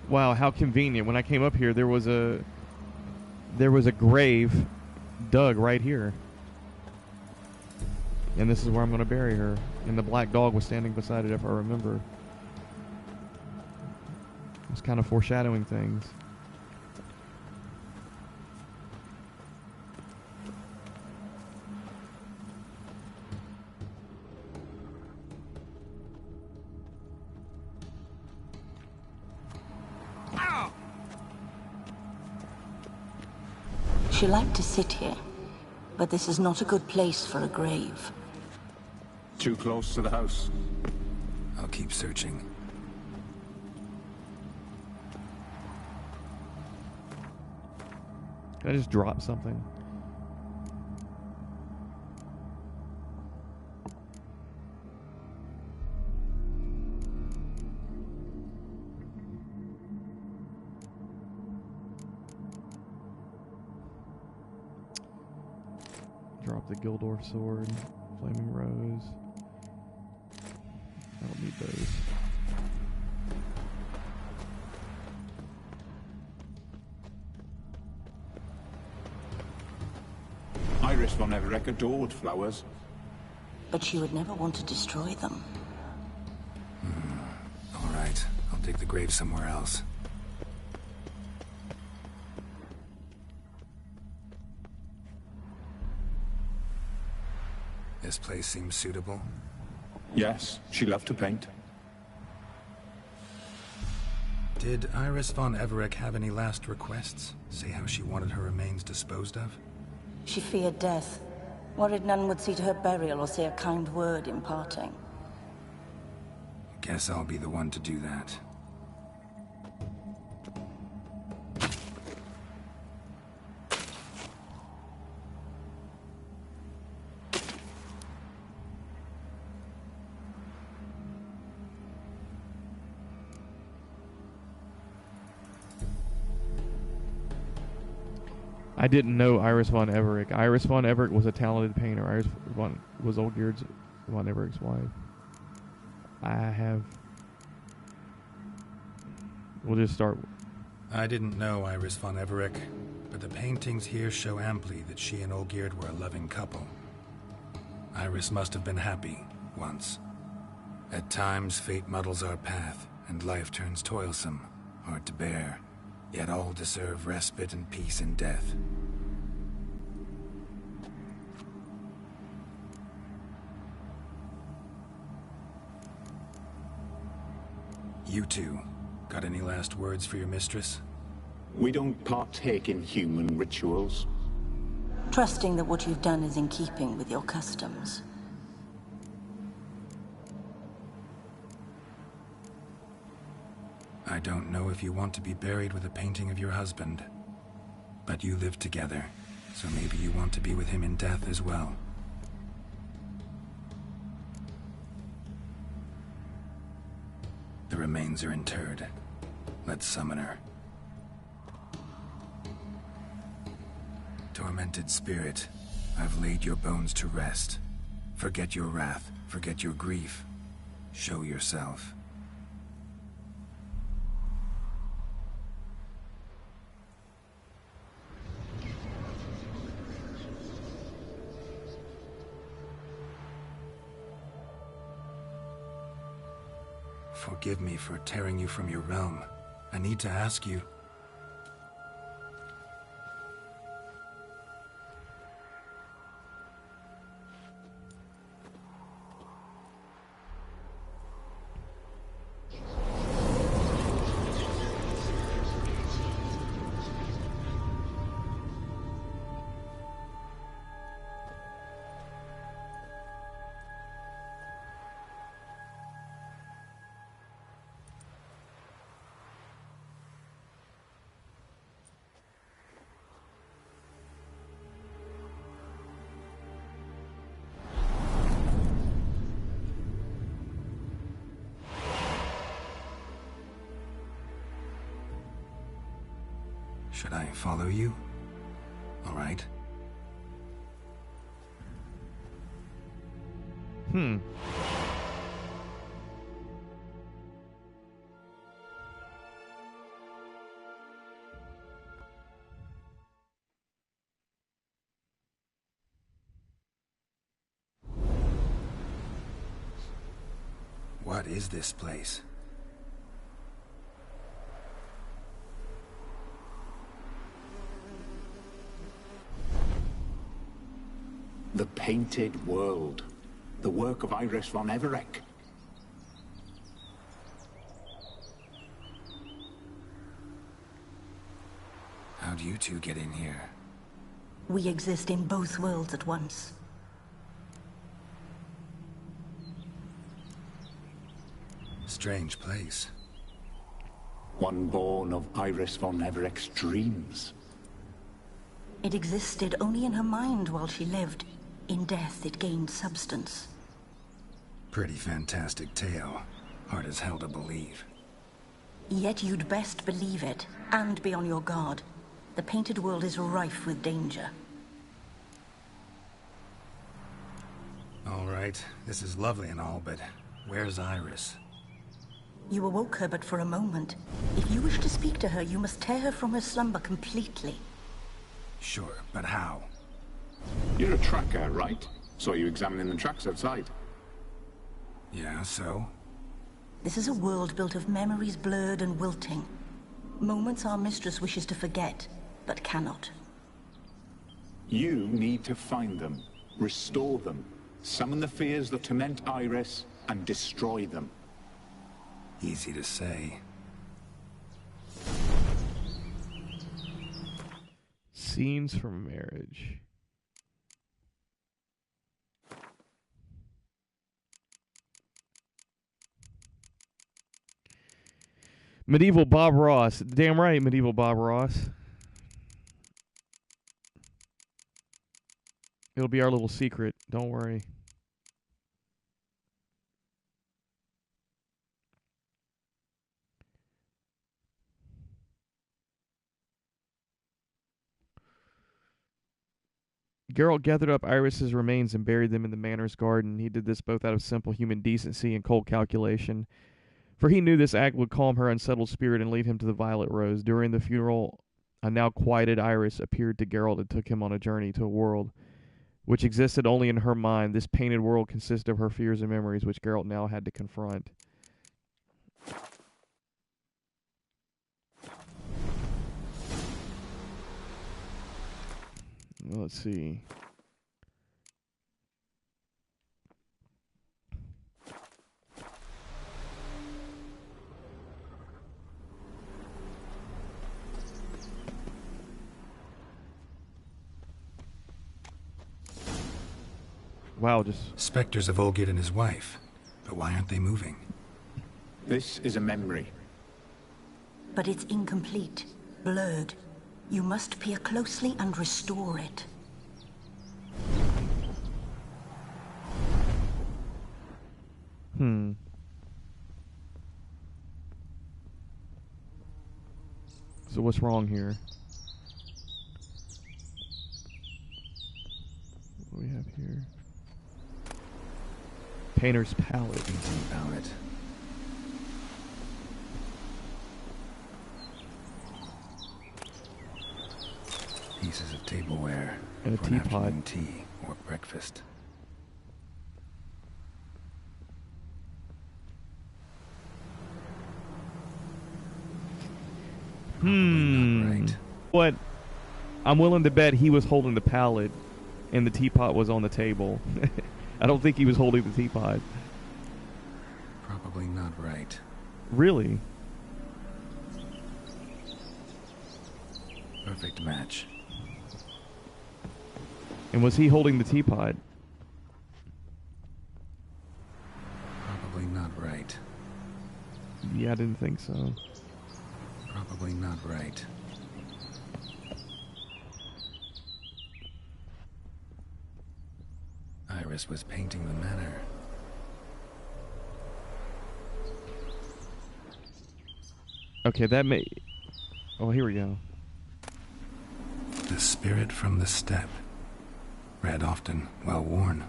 Speaker 1: Wow, how convenient. When I came up here, there was a grave dug right here. And this is where I'm going to bury her. And the black dog was standing beside it, if I remember. It's kind of foreshadowing things.
Speaker 5: She liked to sit here, but this is not a good place for a grave.
Speaker 6: Too close to the house.
Speaker 4: I'll keep searching.
Speaker 1: Can I just drop something? Drop the Gildorf sword, flaming rose. I don't need those.
Speaker 6: Iris von Everec adored flowers.
Speaker 5: But she would never want to destroy them.
Speaker 4: All right, I'll dig the grave somewhere else. This place seems suitable.
Speaker 6: Yes, she loved to paint.
Speaker 4: Did Iris von Everec have any last requests? Say how she wanted her remains disposed of?
Speaker 5: She feared death, worried none would see to her burial or say a kind word in parting.
Speaker 4: Guess I'll be the one to do that.
Speaker 1: I didn't know Iris von Everec. Iris von Everec was a talented painter. Iris was Olgierd von Everec's wife. We'll just start.
Speaker 4: I didn't know Iris von Everec, but the paintings here show amply that she and Olgierd were a loving couple. Iris must have been happy, once. At times, fate muddles our path, and life turns toilsome, hard to bear. Yet all deserve respite and peace in death. You two, got any last words for your mistress?
Speaker 6: We don't partake in human rituals.
Speaker 5: Trusting that what you've done is in keeping with your customs.
Speaker 4: I don't know if you want to be buried with a painting of your husband, but you live together, so maybe you want to be with him in death as well. The remains are interred. Let's summon her. Tormented spirit, I've laid your bones to rest. Forget your wrath, forget your grief. Show yourself. Forgive me for tearing you from your realm. I need to ask you. Should I follow you? All right. What is this place?
Speaker 6: The Painted World. The work of Iris von Everec.
Speaker 4: How'd you two get in here?
Speaker 5: We exist in both worlds at once.
Speaker 4: Strange place.
Speaker 6: One born of Iris von Everett's dreams.
Speaker 5: It existed only in her mind while she lived. In death, it gained substance.
Speaker 4: Pretty fantastic tale. Hard as hell to believe.
Speaker 5: Yet you'd best believe it, and be on your guard. The painted world is rife with danger.
Speaker 4: All right, this is lovely and all, but where's Iris?
Speaker 5: You awoke her but for a moment. If you wish to speak to her, you must tear her from her slumber completely.
Speaker 4: Sure, but how?
Speaker 6: You're a tracker, right? Saw you examining the tracks outside.
Speaker 4: Yeah, so?
Speaker 5: This is a world built of memories blurred and wilting. Moments our mistress wishes to forget, but cannot.
Speaker 6: You need to find them, restore them, summon the fears that torment Iris, and destroy them.
Speaker 4: Easy to say.
Speaker 1: Scenes from Marriage. Medieval Bob Ross. Damn right, Medieval Bob Ross. It'll be our little secret. Don't worry. Geralt gathered up Iris's remains and buried them in the manor's garden. He did this both out of simple human decency and cold calculation, for he knew this act would calm her unsettled spirit and lead him to the Violet Rose. During the funeral, a now quieted Iris appeared to Geralt and took him on a journey to a world which existed only in her mind. This painted world consisted of her fears and memories, which Geralt now had to confront. Let's see. Wow, just...
Speaker 4: Spectres of Olgierd and his wife. But why aren't they moving?
Speaker 6: This is a memory.
Speaker 5: But it's incomplete, blurred. You must peer closely and restore it.
Speaker 1: So what's wrong here? What do we have here? Painter's palette.
Speaker 4: Painting palette. Pieces of tableware.
Speaker 1: And a
Speaker 4: for an
Speaker 1: teapot.
Speaker 4: afternoon tea or breakfast. Not right.
Speaker 1: What? I'm willing to bet he was holding the palette and the teapot was on the table. I don't think he was holding the teapot.
Speaker 4: Probably not right.
Speaker 1: Really?
Speaker 4: Perfect match.
Speaker 1: And was he holding the teapot?
Speaker 4: Probably not right.
Speaker 1: Yeah, I didn't think so.
Speaker 4: Probably not right. Iris was painting the manor.
Speaker 1: Okay, that may... Oh, here we go.
Speaker 4: The spirit from the steppe. Read often, well worn.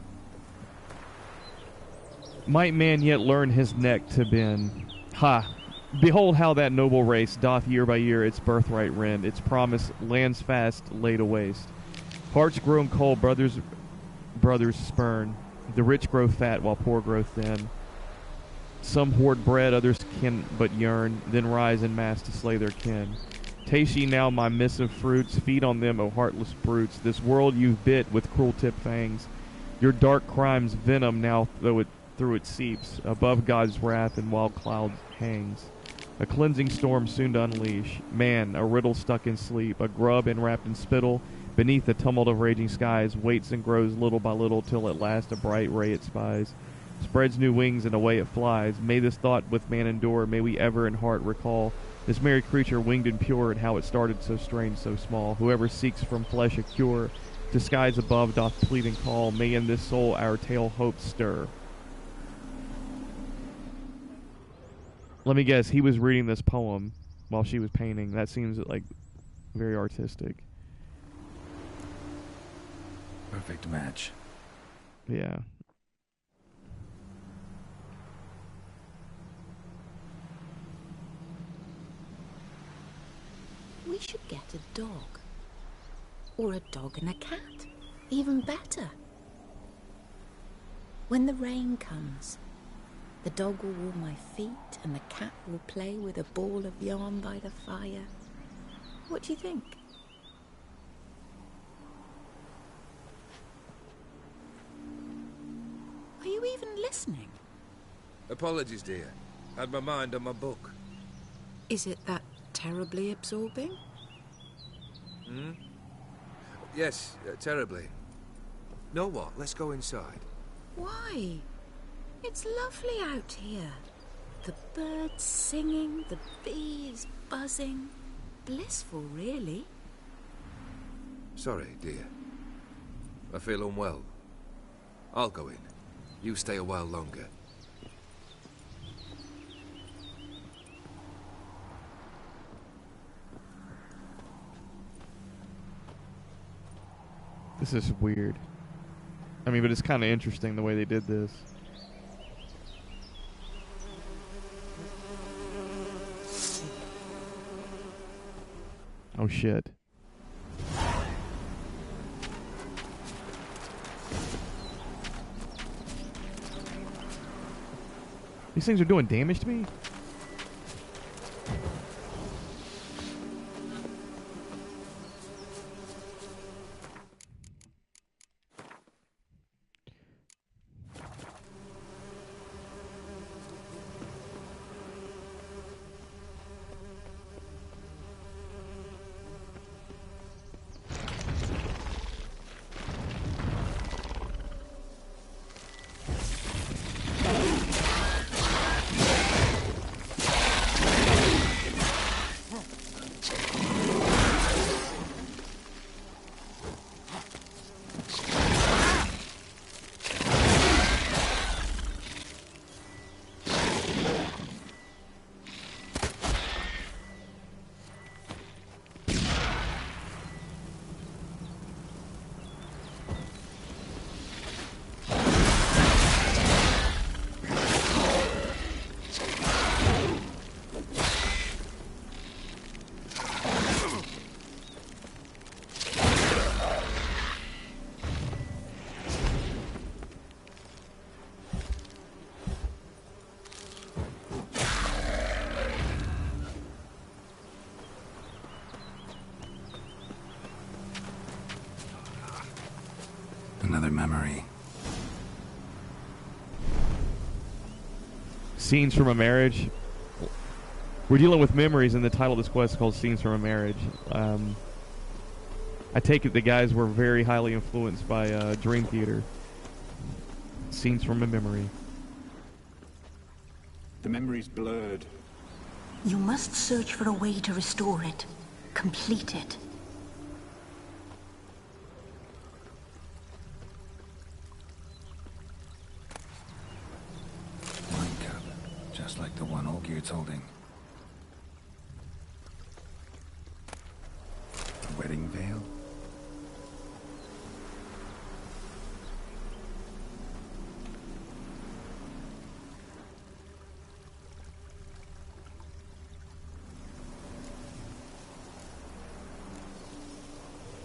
Speaker 1: Might man yet learn his neck to bend. Ha! Behold how that noble race doth year by year its birthright rend, its promise lands fast laid a waste. Hearts grown cold, brothers spurn. The rich grow fat while poor grow thin. Some hoard bread, others can but yearn, then rise en mass to slay their kin. Taste ye now my missive fruits, feed on them, O heartless brutes. This world you've bit with cruel-tipped fangs. Your dark crimes venom now through it seeps. Above God's wrath in wild clouds hangs. A cleansing storm soon to unleash. Man, a riddle stuck in sleep, a grub enwrapped in spittle, Beneath the tumult of raging skies, waits and grows little by little, till at last a bright ray it spies. Spreads new wings and away it flies. May this thought with man endure, may we ever in heart recall this merry creature winged and pure, and how it started so strange, so small. Whoever seeks from flesh a cure, to skies above doth plead and call, may in this soul our tale hope stir. Let me guess, he was reading this poem while she was painting. That seems like very artistic.
Speaker 4: Perfect match.
Speaker 1: Yeah.
Speaker 7: We should get a dog. Or a dog and a cat. Even better. When the rain comes, the dog will warm my feet and the cat will play with a ball of yarn by the fire. What do you think? Are you even listening?
Speaker 8: Apologies, dear. Had my mind on my book.
Speaker 7: Is it that terribly absorbing?
Speaker 8: Yes, terribly. Know what? Let's go inside.
Speaker 7: Why? It's lovely out here. The birds singing, the bees buzzing. Blissful, really.
Speaker 8: Sorry, dear. I feel unwell. I'll go in. You stay a while longer.
Speaker 1: This is weird. I mean, but it's kind of interesting the way they did this. Oh shit. These things are doing damage to me?
Speaker 4: Another memory.
Speaker 1: Scenes from a Marriage. We're dealing with memories, and the title of this quest is called Scenes from a Marriage. I take it the guys were very highly influenced by Dream Theater. Scenes from a Memory.
Speaker 6: The memory's blurred.
Speaker 5: You must search for a way to restore it. Complete it.
Speaker 4: Wine cup, just like the one Olgier's holding. A wedding veil?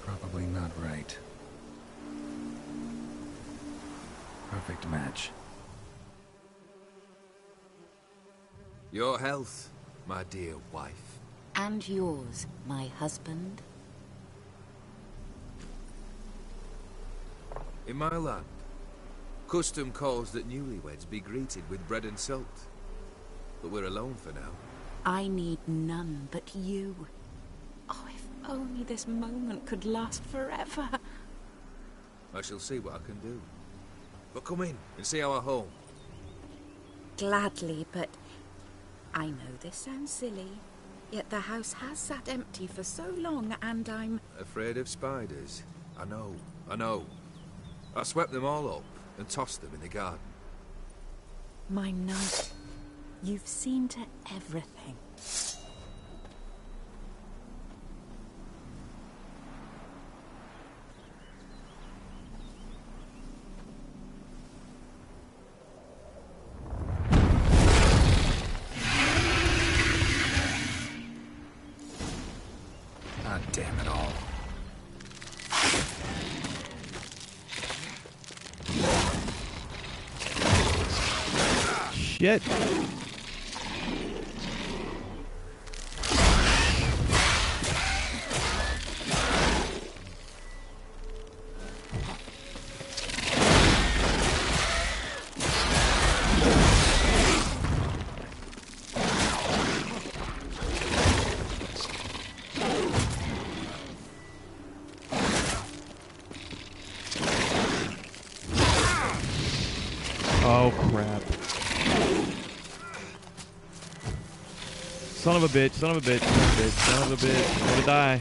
Speaker 4: Probably not right. Perfect match.
Speaker 8: Your health, my dear wife.
Speaker 7: And yours, my husband.
Speaker 8: In my land, custom calls that newlyweds be greeted with bread and salt. But we're alone for now.
Speaker 7: I need none but you. Oh, if only this moment could last forever.
Speaker 8: I shall see what I can do. But come in and see our home.
Speaker 7: Gladly, but I know this sounds silly, yet the house has sat empty for so long, and I'm...
Speaker 8: Afraid of spiders? I know. I swept them all up and tossed them in the garden.
Speaker 7: My knight, you've seen to everything.
Speaker 4: Ah, damn it all.
Speaker 1: Shit. Oh, crap. Son of a bitch, son of a bitch, son of a bitch, son of a bitch. I'm gonna die.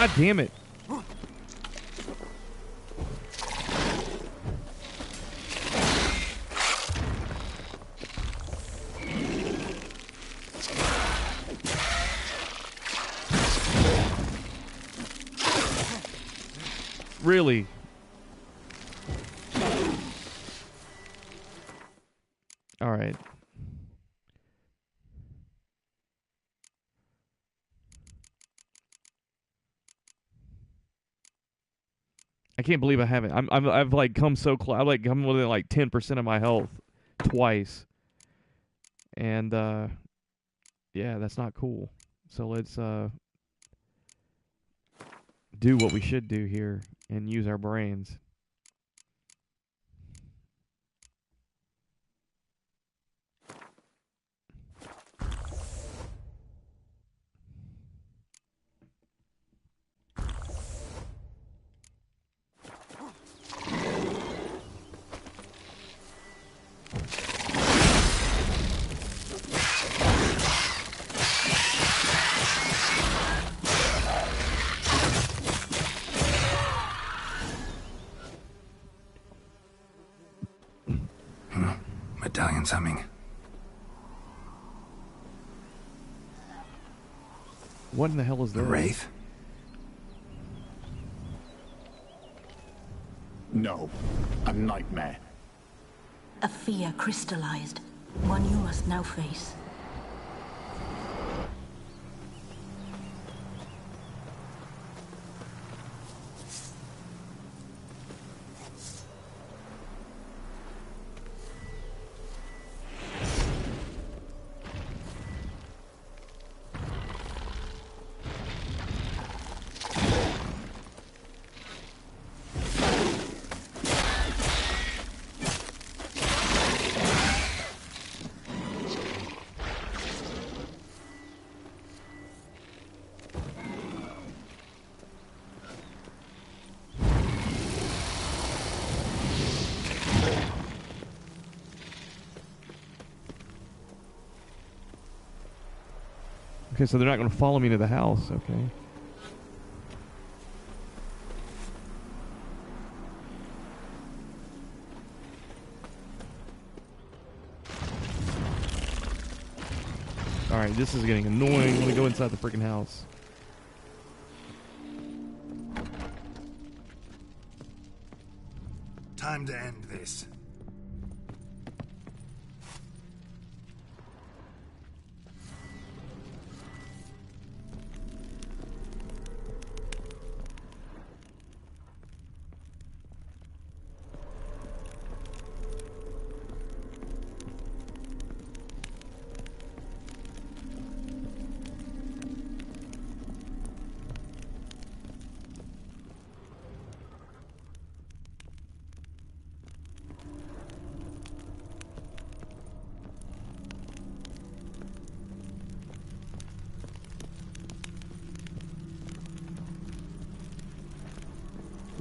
Speaker 1: God damn it. Really? All right. I can't believe I haven't. I've like come so close. I've like come within like 10% of my health twice, and yeah, that's not cool. So let's do what we should do here and use our brains.
Speaker 4: Medallion's humming.
Speaker 1: What in the hell is
Speaker 4: The
Speaker 1: that?
Speaker 4: Wraith?
Speaker 6: No, a nightmare.
Speaker 5: A fear crystallized, one you must now face.
Speaker 1: Okay, so they're not going to follow me to the house, okay. Alright, this is getting annoying. I'm going to go inside the freaking house.
Speaker 4: Time to end this.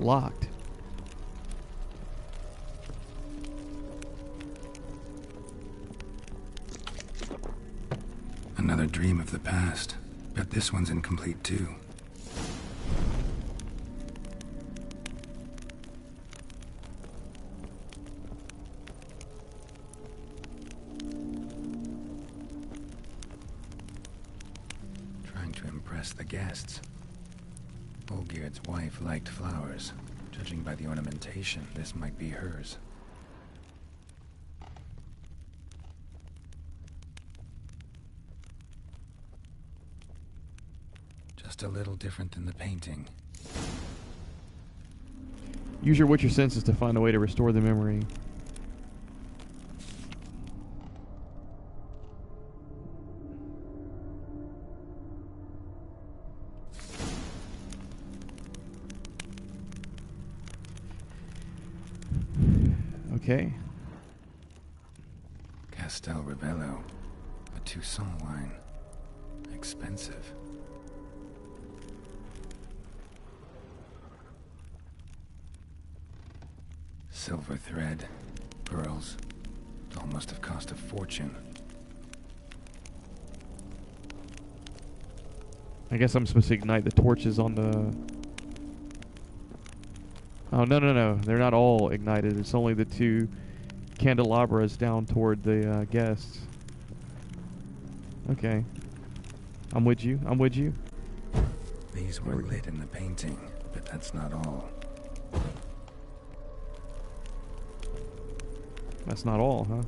Speaker 1: Locked.
Speaker 4: Another dream of the past. Bet this one's incomplete too. Trying to impress the guests. Olgierd's wife liked flowers. Judging by the ornamentation, this might be hers. Just a little different than the painting.
Speaker 1: Use your Witcher senses to find a way to restore the memory. Okay.
Speaker 4: Castel Rebello. A Toussaint wine. Expensive. Silver thread. Pearls. It all must have cost a fortune.
Speaker 1: I guess I'm supposed to ignite the torches on the... Oh, no. They're not all ignited. It's only the 2 candelabras down toward the guests. Okay. I'm with you.
Speaker 4: These were lit in the painting, but that's not all.
Speaker 1: That's not all, huh?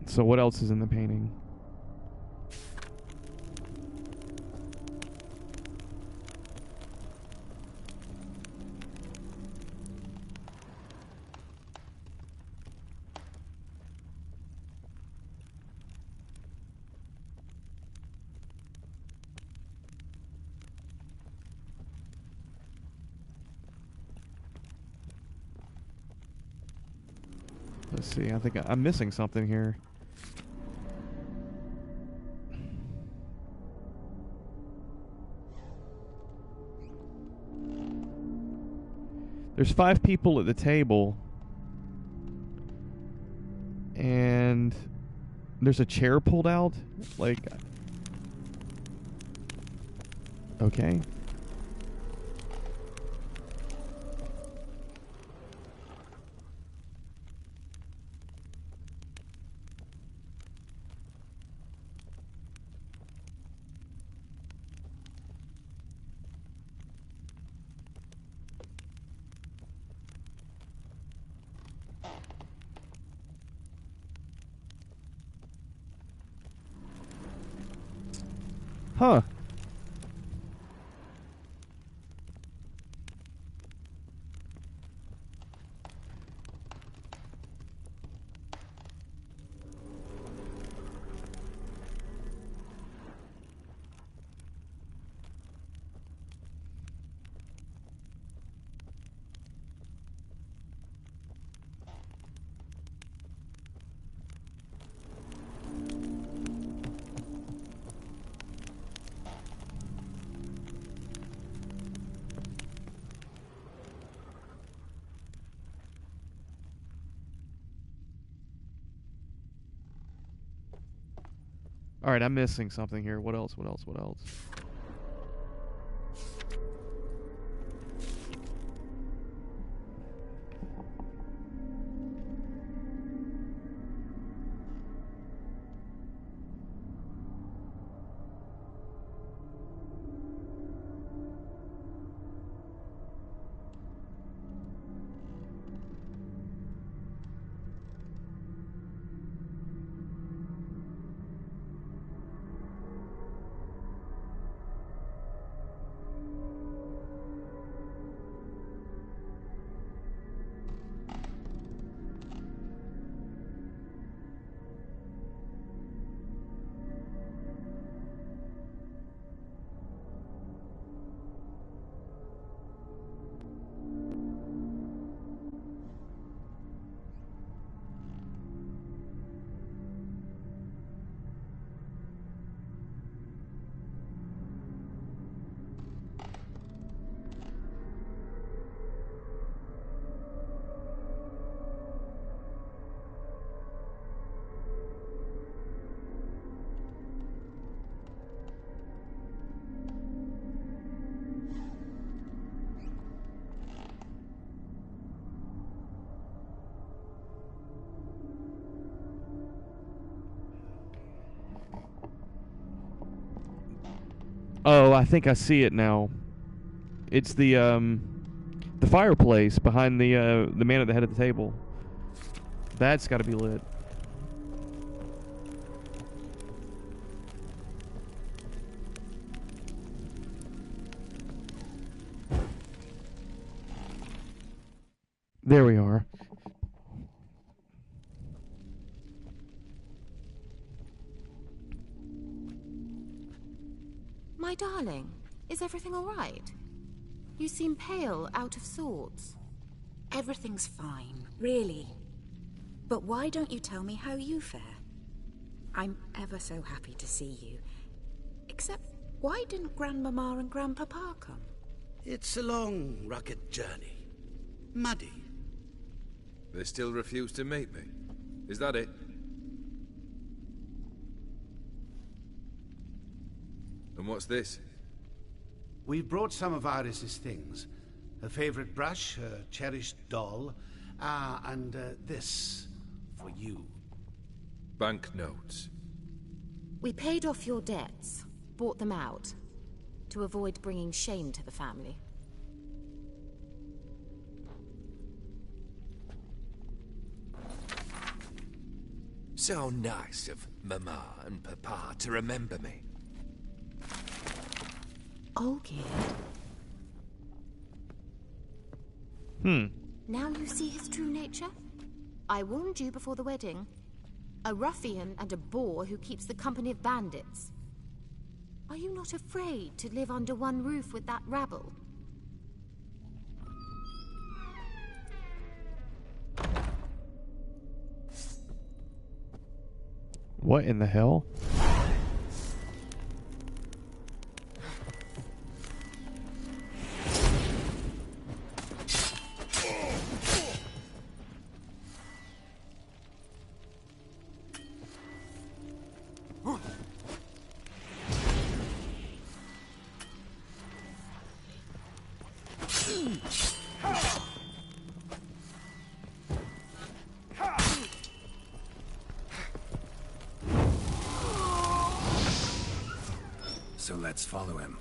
Speaker 1: So what else is in the painting? Let's see. I think I'm missing something here. There's 5 people at the table. And there's a chair pulled out. Like... Okay. Huh. All right, I'm missing something here. What else? Oh, I think I see it now. It's the fireplace behind the man at the head of the table. That's got to be lit. There we are.
Speaker 7: My darling, is everything all right? You seem pale, out of sorts.
Speaker 5: Everything's fine, really. But why don't you tell me how you fare? I'm ever so happy to see you. Except, why didn't Grandmama and Grandpapa come?
Speaker 9: It's a long, rugged journey. Muddy.
Speaker 8: They still refuse to meet me. Is that it? And what's this?
Speaker 9: We've brought some of Iris's things. Her favorite brush, her cherished doll, and this for you.
Speaker 8: Banknotes.
Speaker 7: We paid off your debts, bought them out, to avoid bringing shame to the family.
Speaker 8: So nice of Mama and Papa to remember me.
Speaker 7: Olgierd. Now you see his true nature? I warned you before the wedding. A ruffian and a boor who keeps the company of bandits. Are you not afraid to live under one roof with that rabble?
Speaker 1: What in the hell?
Speaker 4: So let's follow him.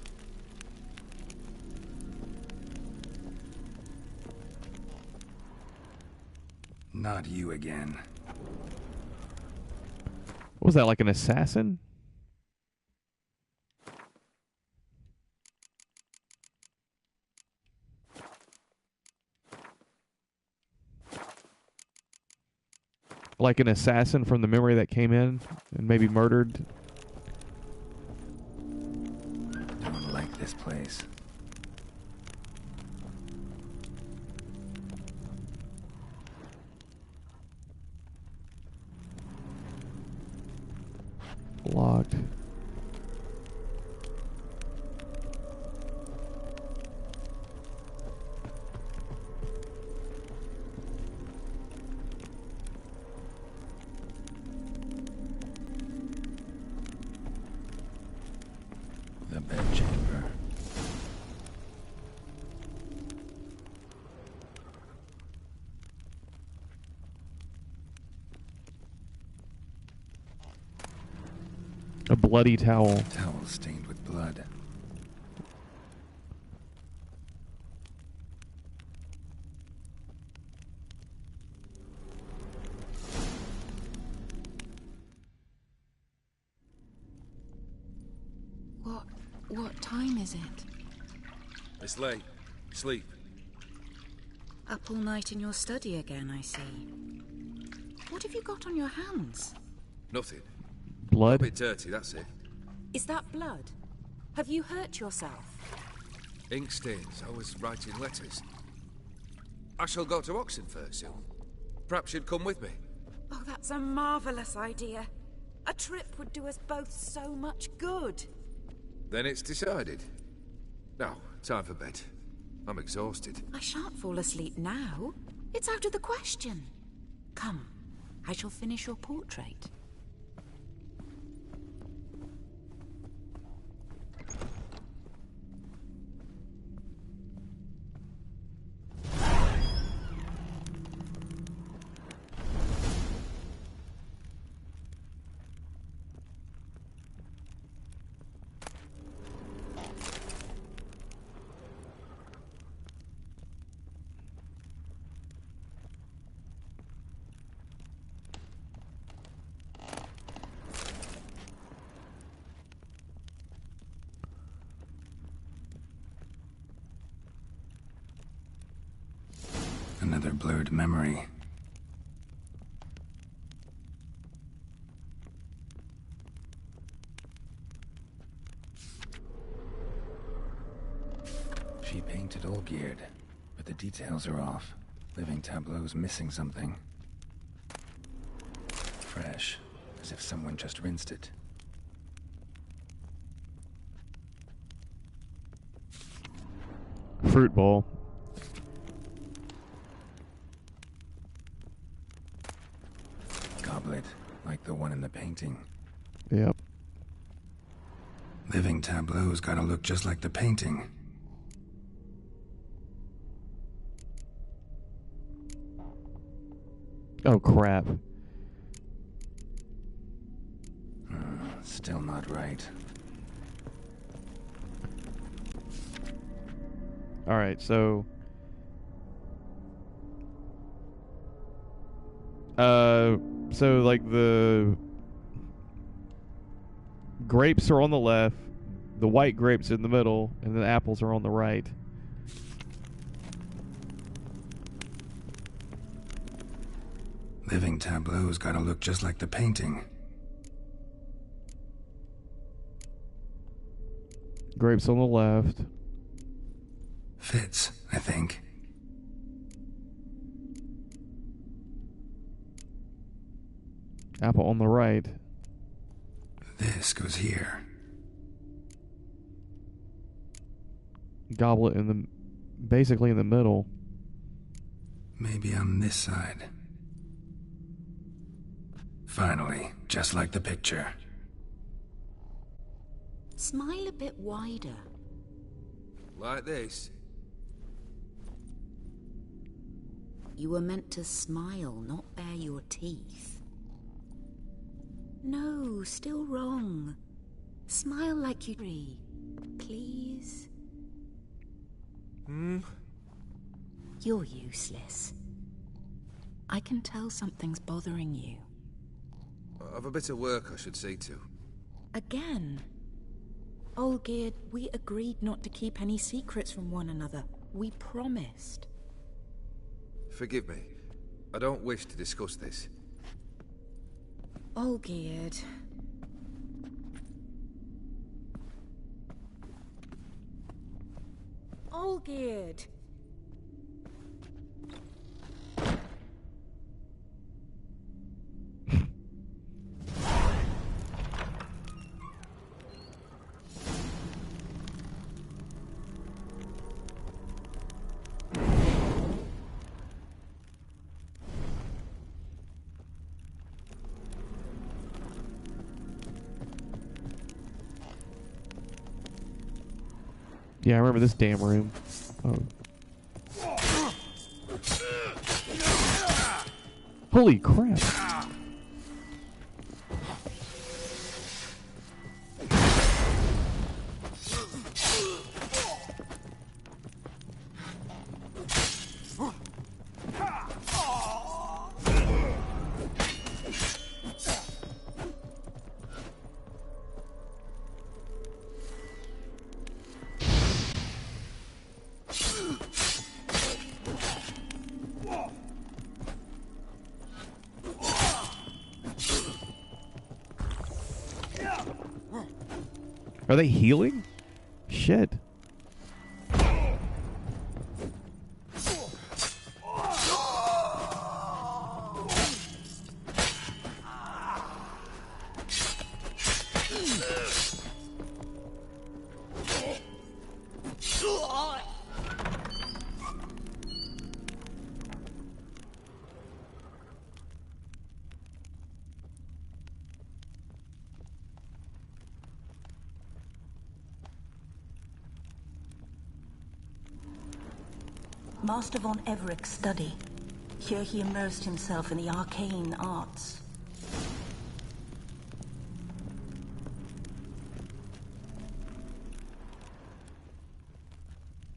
Speaker 4: Not you again.
Speaker 1: What was that, like an assassin? Like an assassin from the memory that came in and maybe murdered?
Speaker 4: Don't like this place.
Speaker 1: Locked.
Speaker 4: The bedchamber.
Speaker 1: A bloody towel.
Speaker 4: Towel stained with blood.
Speaker 7: What time is it?
Speaker 8: It's late. Sleep.
Speaker 5: Up all night in your study again, I see. What have you got on your hands?
Speaker 8: Nothing.
Speaker 1: Blood?
Speaker 8: A bit dirty, that's it.
Speaker 5: Is that blood? Have you hurt yourself?
Speaker 8: Ink stains. I was writing letters. I shall go to Oxenfurt soon. Perhaps you'd come with me.
Speaker 5: Oh, that's a marvelous idea. A trip would do us both so much good.
Speaker 8: Then it's decided. Now, time for bed. I'm exhausted.
Speaker 5: I shan't fall asleep now. It's out of the question. Come, I shall finish your portrait.
Speaker 4: another blurred memory. She painted Olgierd, but the details are off. Living Tableau's missing something. Fresh, as if someone just rinsed it.
Speaker 1: Fruit bowl.
Speaker 4: Goblet, like the one in the painting.
Speaker 1: Yep.
Speaker 4: Living Tableau's gotta look just like the painting.
Speaker 1: Oh, crap.
Speaker 4: Still not right.
Speaker 1: Alright, so... So, like, the... grapes are on the left, the white grapes in the middle, and the apples are on the right.
Speaker 4: Living Tableau's gotta look just like the painting.
Speaker 1: Grapes on the left.
Speaker 4: Fits, I think.
Speaker 1: Apple on the right.
Speaker 4: This goes here.
Speaker 1: Goblet in the... basically in the middle.
Speaker 4: Maybe on this side. Finally, just like the picture.
Speaker 5: Smile a bit wider.
Speaker 8: Like this?
Speaker 5: You were meant to smile, not bare your teeth. No, still wrong. Smile like you agree, please. You're useless. I can tell something's bothering you.
Speaker 8: I've a bit of work I should see to.
Speaker 5: Again? Olgierd, we agreed not to keep any secrets from one another. We promised.
Speaker 8: Forgive me. I don't wish to discuss this.
Speaker 5: Olgierd. Olgierd.
Speaker 1: Yeah, I remember this damn room. Oh. Holy crap. Are they healing? Shit.
Speaker 10: Master von Everek's study. Here he immersed himself in the arcane arts.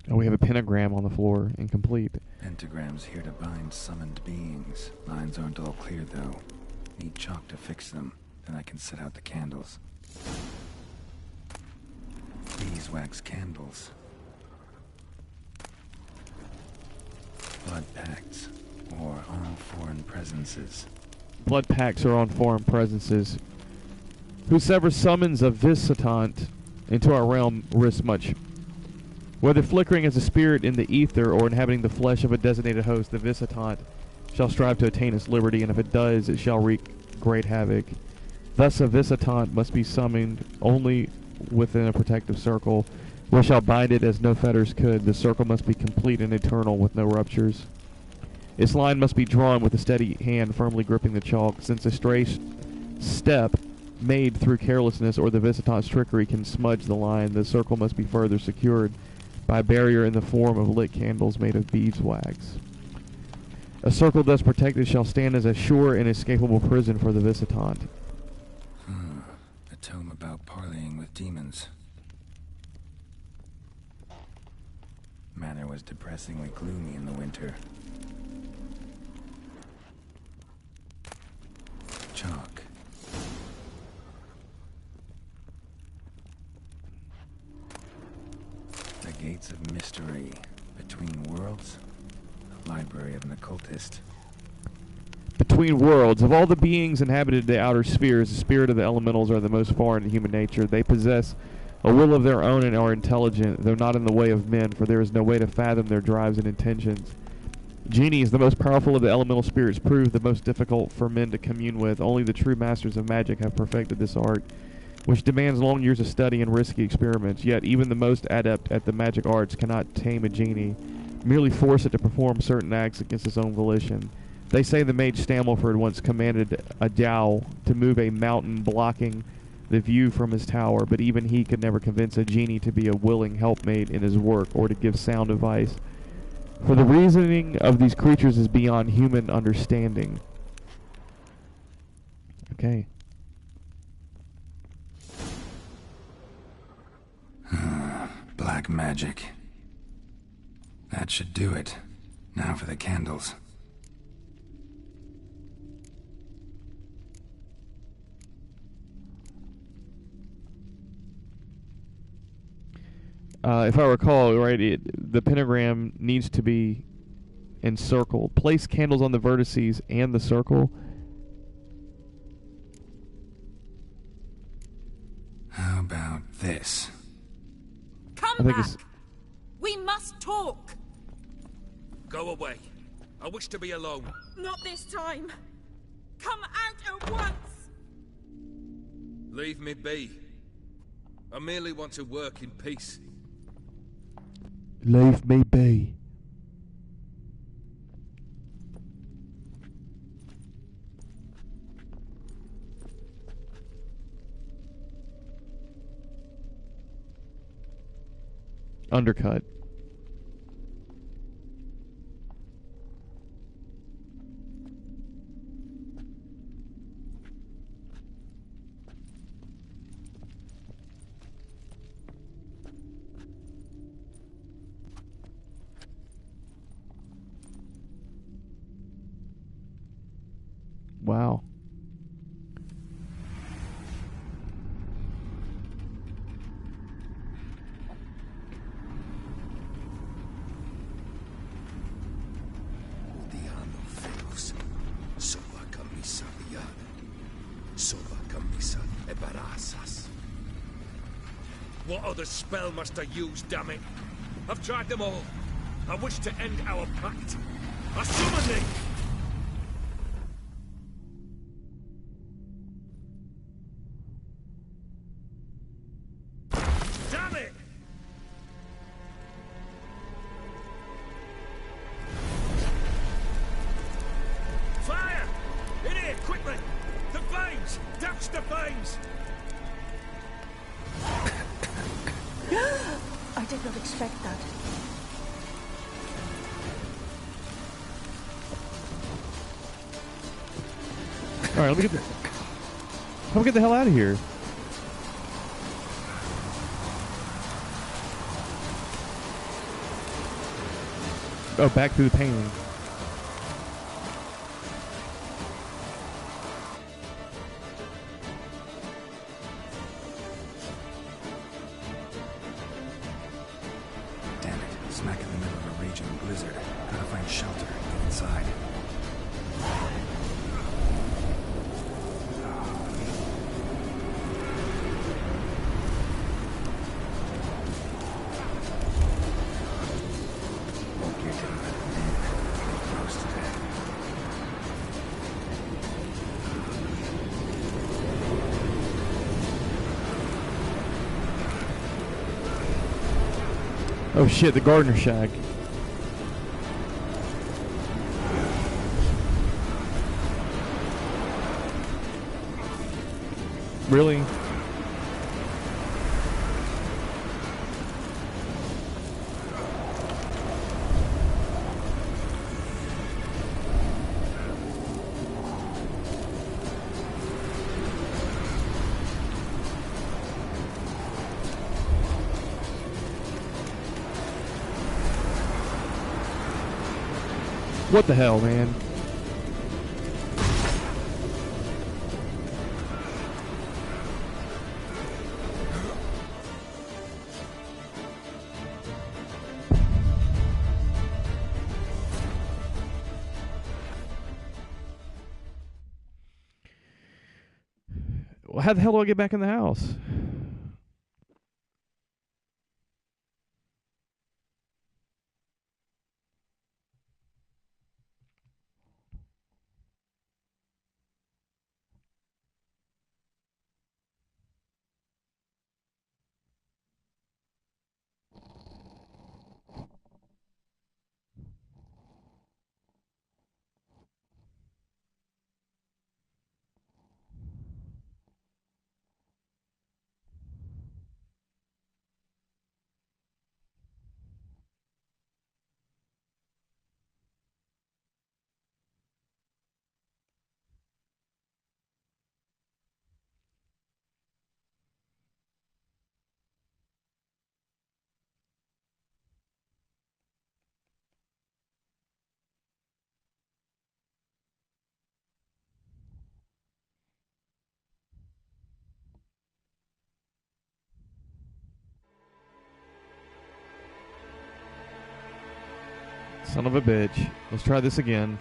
Speaker 1: Oh, we have a pentagram on the floor, incomplete.
Speaker 4: Pentagrams here to bind summoned beings. Lines aren't all clear, though. Need chalk to fix them, then I can set out the candles. Beeswax candles. Blood pacts, or on foreign presences.
Speaker 1: Blood pacts are on foreign presences. Whosoever summons a visitant into our realm risks much. Whether flickering as a spirit in the ether or inhabiting the flesh of a designated host, the visitant shall strive to attain its liberty, and if it does, it shall wreak great havoc. Thus a visitant must be summoned only within a protective circle, which shall bind it as no fetters could. The circle must be complete and eternal with no ruptures. Its line must be drawn with a steady hand firmly gripping the chalk, since a stray step made through carelessness or the visitant's trickery can smudge the line. The circle must be further secured by a barrier in the form of lit candles made of beeswax. A circle thus protected shall stand as a sure and inescapable prison for the visitant.
Speaker 4: A tome about parleying with demons. Manor was depressingly gloomy in the winter. Chalk. The Gates of Mystery. Between Worlds. The Library of an Occultist.
Speaker 1: Between worlds. Of all the beings inhabited the outer spheres, the spirit of the elementals are the most foreign to human nature. They possess a will of their own and are intelligent, though not in the way of men, for there is no way to fathom their drives and intentions. Genies, the most powerful of the elemental spirits, prove the most difficult for men to commune with. Only the true masters of magic have perfected this art, which demands long years of study and risky experiments. Yet even the most adept at the magic arts cannot tame a genie, merely force it to perform certain acts against its own volition. They say the mage Stammelford once commanded a dhow to move a mountain blocking the view from his tower, but even he could never convince a genie to be a willing helpmate in his work or to give sound advice. For the reasoning of these creatures is beyond human understanding. Okay.
Speaker 4: Black magic. That should do it. Now for the candles.
Speaker 1: If I recall, right, the pentagram needs to be encircled. Place candles on the vertices and the circle.
Speaker 4: How about this?
Speaker 5: Come back! We must talk!
Speaker 8: Go away. I wish to be alone.
Speaker 5: Not this time! Come out at once!
Speaker 8: Leave me be. I merely want to work in peace.
Speaker 1: Leave me be. Undercut. Wow.
Speaker 8: What other spell must I use, damn it? I've tried them all. I wish to end our pact. I summon thee! Damn it! Fire! In here, quickly! The flames! Douse the flames!
Speaker 10: I did not expect that.
Speaker 1: All right, let me get the hell out of here. Oh, back through the painting.
Speaker 4: Damn it, smack in the middle of a raging blizzard. Gotta find shelter.
Speaker 1: Oh shit, the gardener shack. Really? What the hell, man? Well, how the hell do I get back in the house? Son of a bitch. Let's try this again.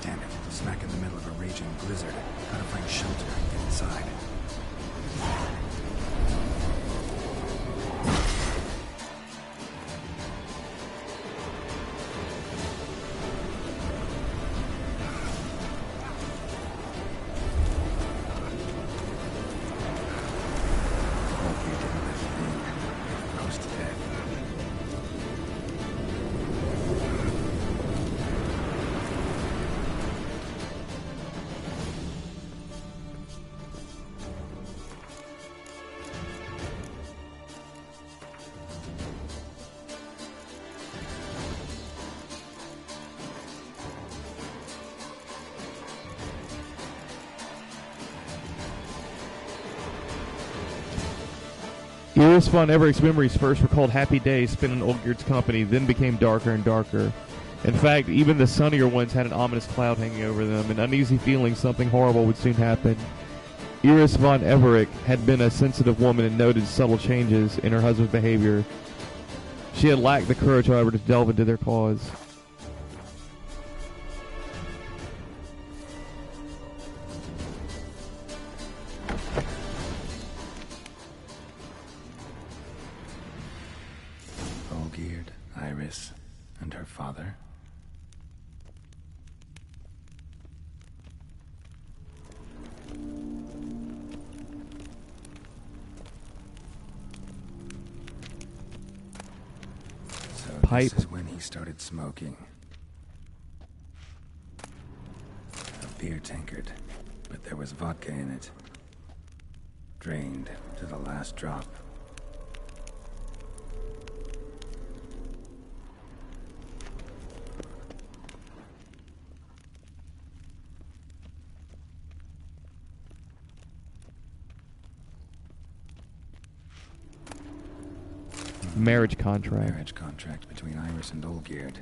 Speaker 4: Damn it. Smack in the middle of a raging blizzard. Gotta find shelter and get inside.
Speaker 1: Iris von Everett's memories first recalled happy days spent in Olgierd's company, then became darker and darker. In fact, even the sunnier ones had an ominous cloud hanging over them, an uneasy feeling something horrible would soon happen. Iris von Everett had been a sensitive woman and noted subtle changes in her husband's behavior. She had lacked the courage, however, to delve into their cause.
Speaker 4: Olgierd, Iris, and her father. So
Speaker 1: Pipe.
Speaker 4: this is when he started smoking. A beer tankard, but there was vodka in it. Drained to the last drop.
Speaker 1: Marriage contract.
Speaker 4: Marriage contract between Iris and Olgierd.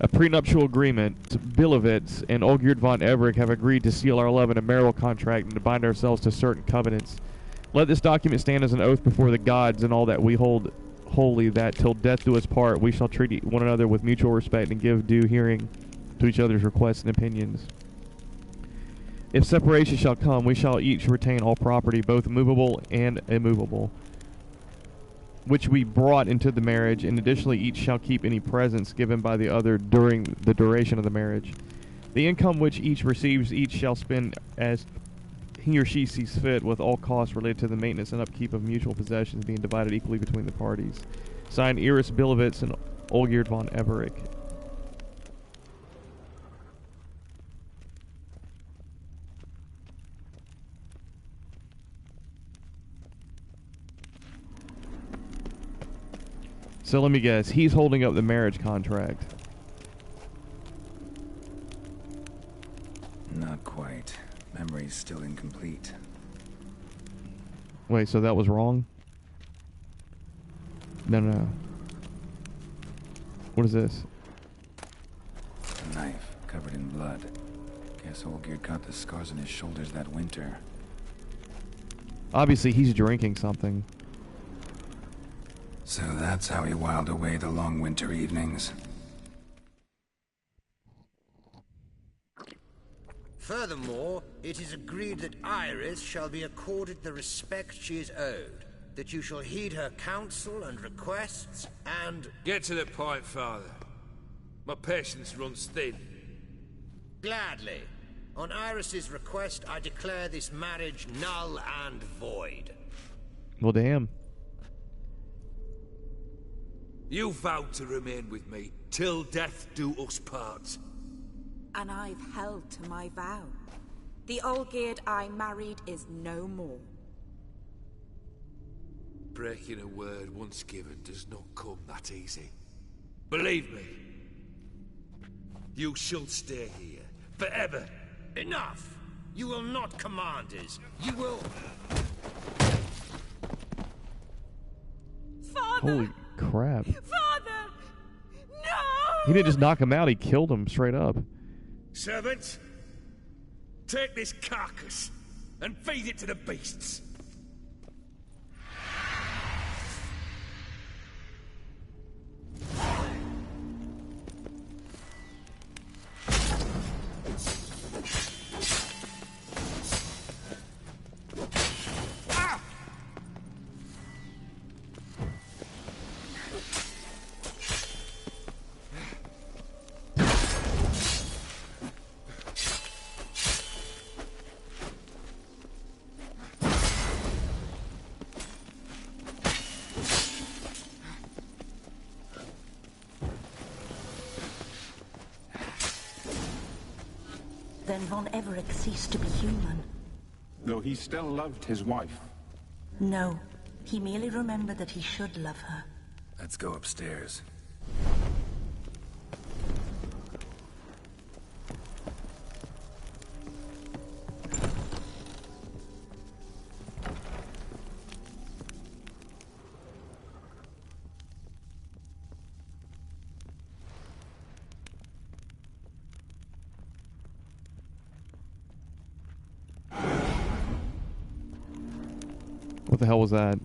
Speaker 1: A prenuptial agreement. Bilovitz and Olgierd von Everett have agreed to seal our love in a marital contract and to bind ourselves to certain covenants. Let this document stand as an oath before the gods and all that we hold holy, that till death do us part, we shall treat one another with mutual respect and give due hearing to each other's requests and opinions. If separation shall come, we shall each retain all property, both movable and immovable, which we brought into the marriage, and additionally each shall keep any presents given by the other during the duration of the marriage. The income which each receives, each shall spend as he or she sees fit, with all costs related to the maintenance and upkeep of mutual possessions being divided equally between the parties. Signed, Iris Bilovitz and Olgierd von Everich. So let me guess, he's holding up the marriage contract.
Speaker 4: Not quite. Memory's still incomplete.
Speaker 1: Wait, so that was wrong? No. What is this?
Speaker 4: A knife covered in blood. Guess Olgierd got the scars on his shoulders that winter.
Speaker 1: Obviously, he's drinking something.
Speaker 4: So that's how he whiled away the long winter evenings.
Speaker 2: Furthermore, it is agreed that Iris shall be accorded the respect she is owed, that you shall heed her counsel and requests, and...
Speaker 8: Get to the point, Father. My patience runs thin.
Speaker 2: Gladly. On Iris's request, I declare this marriage null and void.
Speaker 1: Well, damn.
Speaker 8: You vowed to remain with me till death do us part.
Speaker 5: And I've held to my vow. The Olgierd I married is no more.
Speaker 8: Breaking a word once given does not come that easy. Believe me. You shall stay here, forever.
Speaker 2: Enough! You will not command us. You will...
Speaker 5: Father!
Speaker 1: Holy crap.
Speaker 5: Father! No!
Speaker 1: He didn't just knock him out, he killed him straight up.
Speaker 8: Servant, take this carcass and feed it to the beasts.
Speaker 10: Then von Everich ceased to be human.
Speaker 6: Though he still loved his wife.
Speaker 10: No, he merely remembered that he should love her.
Speaker 4: Let's go upstairs.
Speaker 1: What the hell was that?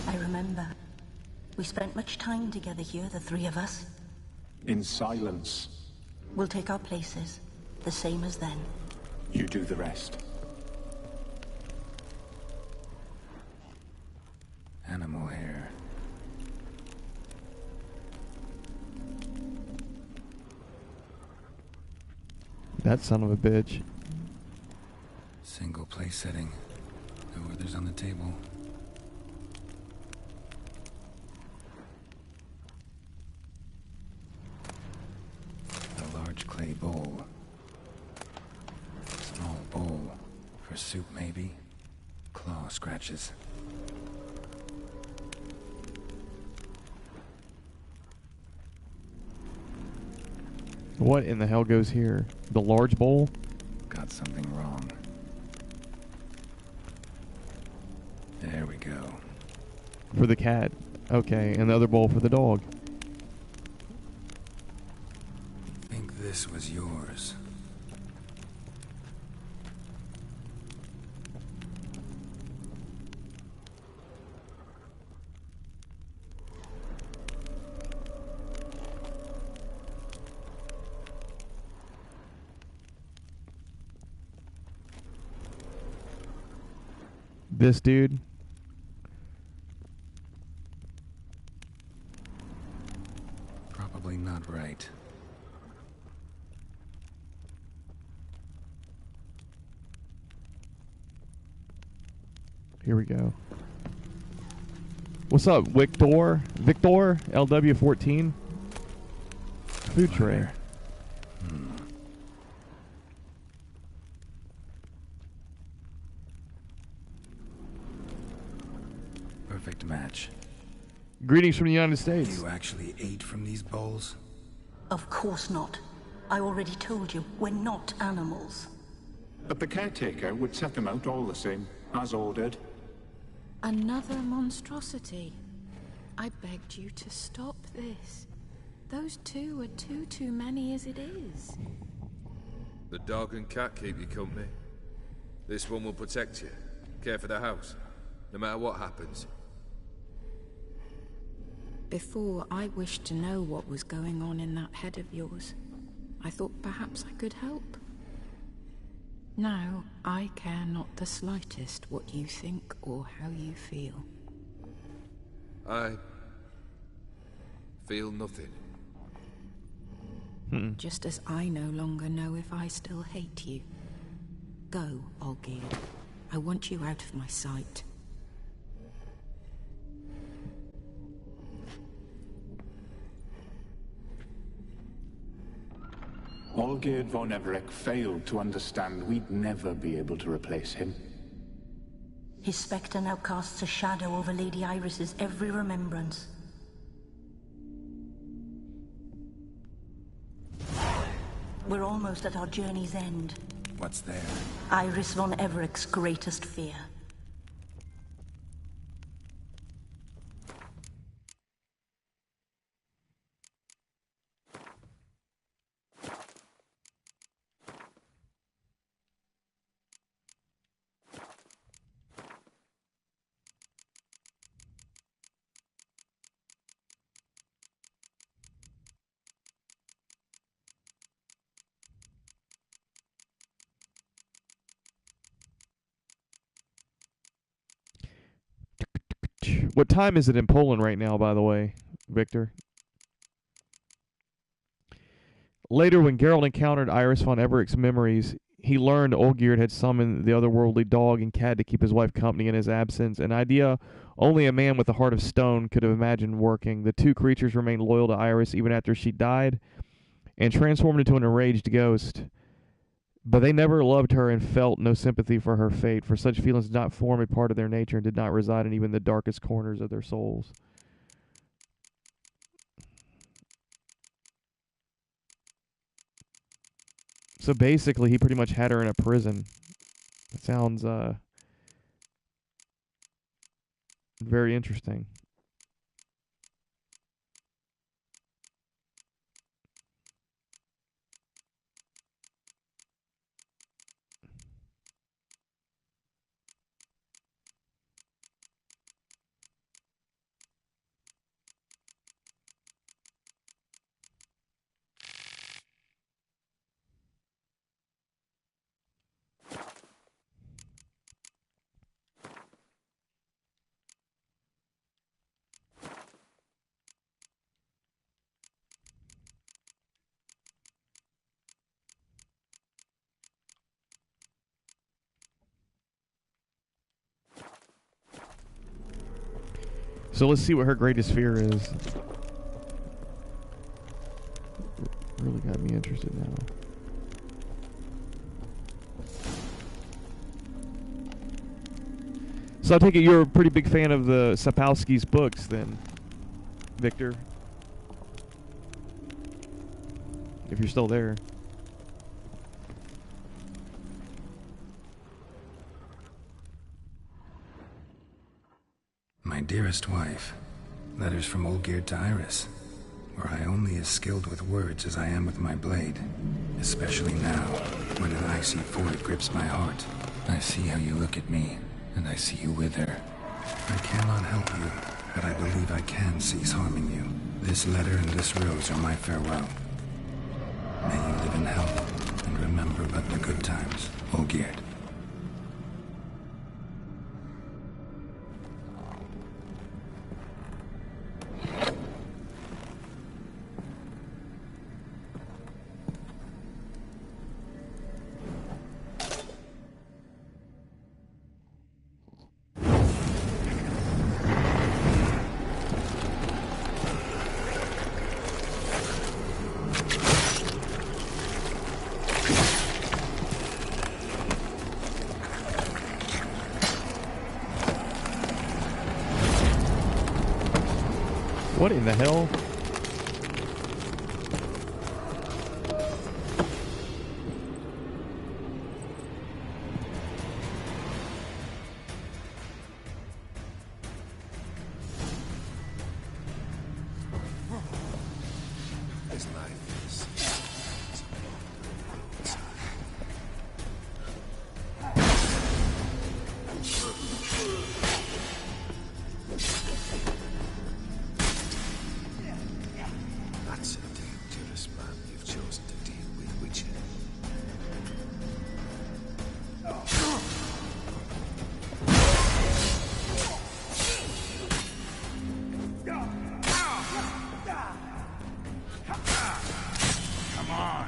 Speaker 10: I remember. We spent much time together here, the three of us.
Speaker 6: In silence.
Speaker 10: We'll take our places, the same as then.
Speaker 6: You do the rest.
Speaker 4: Animal hair.
Speaker 1: That son of a bitch.
Speaker 4: Single place setting. No others on the table. A large clay bowl. Small bowl. For soup, maybe. Claw scratches.
Speaker 1: What in the hell goes here? The large bowl?
Speaker 4: Got something wrong. There we go.
Speaker 1: For the cat. Okay, and the other bowl for the dog.
Speaker 4: Think this was yours.
Speaker 1: This dude.
Speaker 4: Probably not right.
Speaker 1: Here we go. What's up, Victor? Victor, LW14. Food tray.
Speaker 4: Perfect match.
Speaker 1: Greetings from the United States.
Speaker 4: You actually ate from these bowls?
Speaker 10: Of course not. I already told you, we're not animals.
Speaker 6: But the caretaker would set them out all the same, as ordered.
Speaker 5: Another monstrosity. I begged you to stop this. Those two are too many as it is.
Speaker 8: The dog and cat keep you company. This one will protect you, care for the house, no matter what happens.
Speaker 5: Before, I wished to know what was going on in that head of yours. I thought perhaps I could help. Now, I care not the slightest what you think or how you feel.
Speaker 8: I feel nothing.
Speaker 5: Just as I no longer know if I still hate you. Go, Olgierd. I want you out of my sight.
Speaker 6: Olgierd von Everec failed to understand we'd never be able to replace him.
Speaker 10: His spectre now casts a shadow over Lady Iris's every remembrance. We're almost at our journey's end.
Speaker 4: What's there?
Speaker 10: Iris von Everec's greatest fear.
Speaker 1: What time is it in Poland right now, by the way, Victor? Later, when Geralt encountered Iris von Everec's memories, he learned Olgierd had summoned the otherworldly dog and cat to keep his wife company in his absence, an idea only a man with a heart of stone could have imagined working. The two creatures remained loyal to Iris even after she died and transformed into an enraged ghost. But they never loved her and felt no sympathy for her fate, for such feelings did not form a part of their nature and did not reside in even the darkest corners of their souls. So basically, he pretty much had her in a prison. It sounds very interesting. So let's see what her greatest fear is. Really got me interested now. So I take it you're a pretty big fan of the Sapkowski's books then, Victor? If you're still there.
Speaker 4: My dearest wife, letters from Olgierd to Iris, were I only as skilled with words as I am with my blade, especially now, when an icy void grips my heart. I see how you look at me, and I see you wither. I cannot help you, but I believe I can cease harming you. This letter and this rose are my farewell. May you live in health, and remember but the good times, Olgierd.
Speaker 1: What in the hell?
Speaker 8: This life is... That's a dangerous man you've chosen to deal with, Witcher.
Speaker 9: Come on.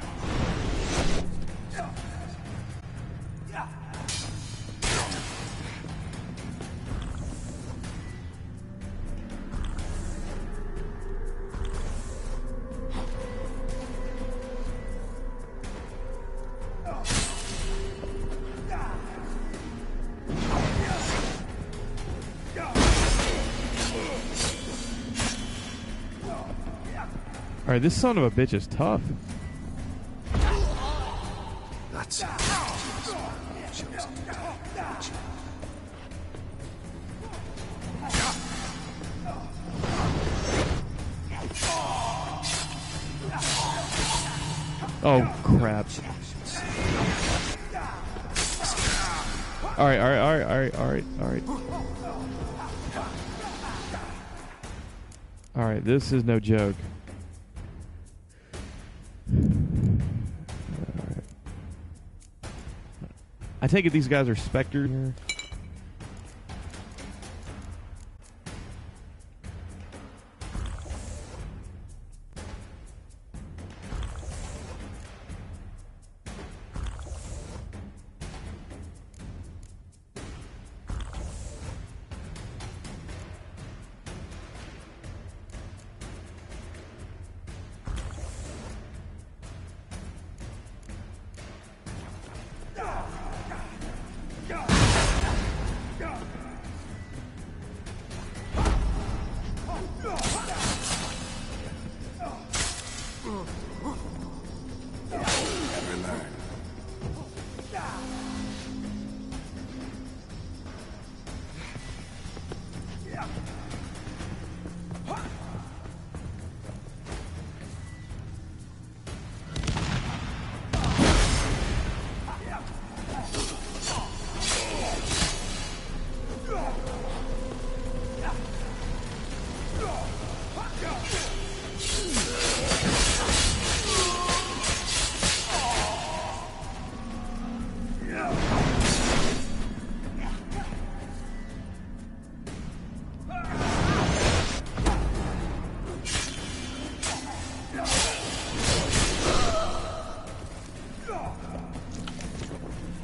Speaker 1: Alright, this son of a bitch is tough.
Speaker 8: That's a dangerous man you've chosen to deal with, Witcher.
Speaker 1: Oh, crap. Alright. Alright, this is no joke. Alright. I take it these guys are Spectres here.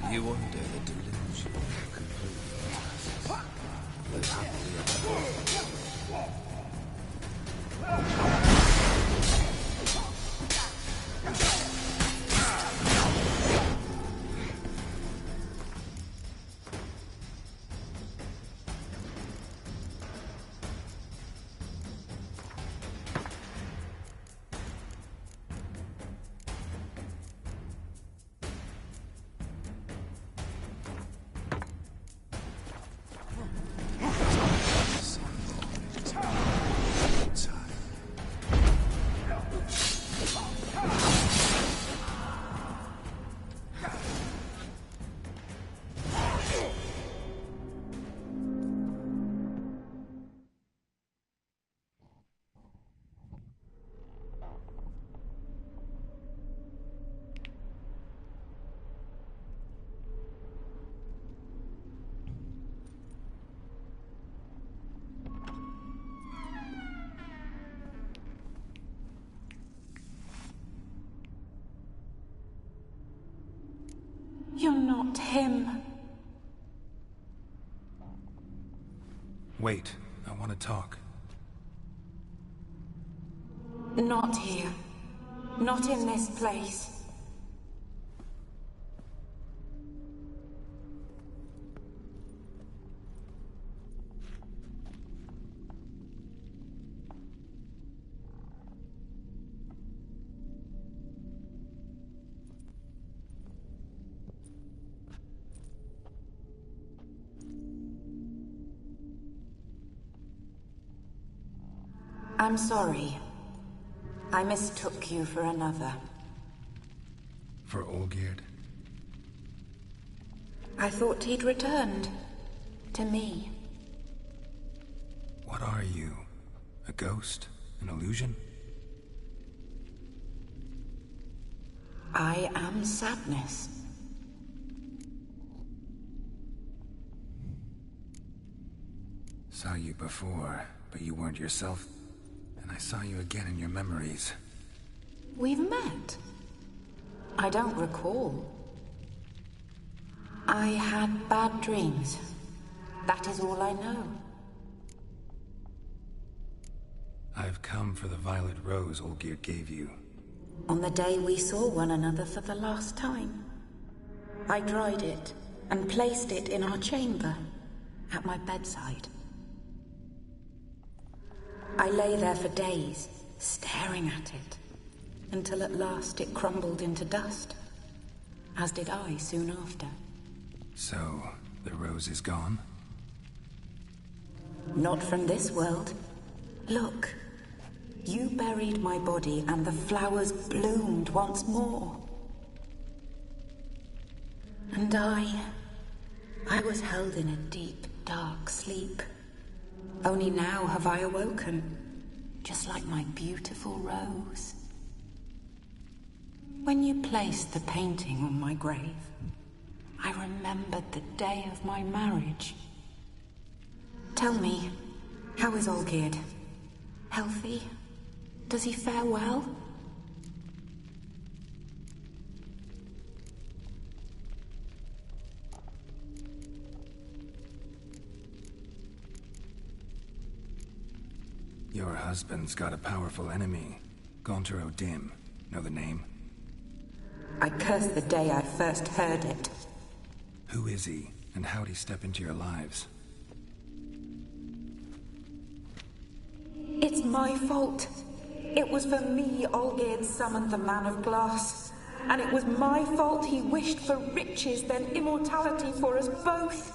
Speaker 8: You wonder the delusion of complete tasks. Live happily ever after.
Speaker 10: You're not him.
Speaker 4: Wait, I want to talk.
Speaker 10: Not here. Not in this place.
Speaker 5: I'm sorry. I mistook you for another.
Speaker 4: For Olgierd?
Speaker 5: I thought he'd returned. To me.
Speaker 4: What are you? A ghost? An illusion?
Speaker 5: I am sadness.
Speaker 4: Saw you before, but you weren't yourself. And I saw you again in your memories.
Speaker 5: We've met? I don't recall. I had bad dreams. That is all I know.
Speaker 4: I've come for the violet rose Olgierd gave you.
Speaker 5: On the day we saw one another for the last time. I dried it and placed it in our chamber, at my bedside. I lay there for days, staring at it, until at last it crumbled into dust, as did I soon after.
Speaker 4: So, the rose is gone?
Speaker 5: Not from this world. Look, you buried my body and the flowers bloomed once more. And I was held in a deep, dark sleep. Only now have I awoken, just like my beautiful rose. When you placed the painting on my grave, I remembered the day of my marriage. Tell me, how is Olgierd? Healthy? Does he fare well?
Speaker 4: Your husband's got a powerful enemy. Gaunter O'Dim. Know the name?
Speaker 5: I curse the day I first heard it.
Speaker 4: Who is he, and how'd he step into your lives?
Speaker 5: It's my fault. It was for me Olgierd summoned the Man of Glass. And it was my fault he wished for riches than immortality for us both.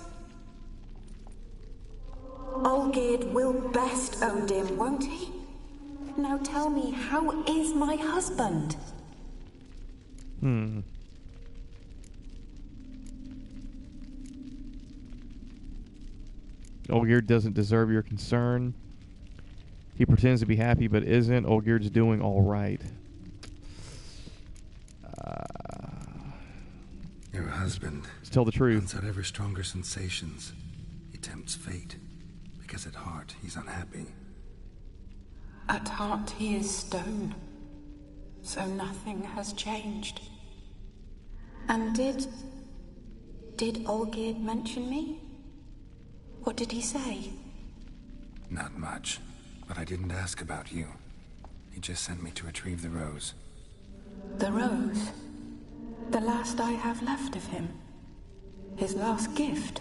Speaker 5: Olgierd will best O'Dim, won't he? Now tell me, how is my husband?
Speaker 1: Olgierd doesn't deserve your concern. He pretends to be happy, but isn't. Olgierd's doing all right.
Speaker 4: Your husband.
Speaker 1: Let's tell the truth.
Speaker 4: Hunts out ever stronger sensations. He tempts fate, because at heart he's unhappy.
Speaker 5: At heart he is stone, so nothing has changed. And did Olgierd mention me? What did he say?
Speaker 4: Not much, but I didn't ask about you. He just sent me to retrieve the rose.
Speaker 5: The rose? The last I have left of him? His last gift?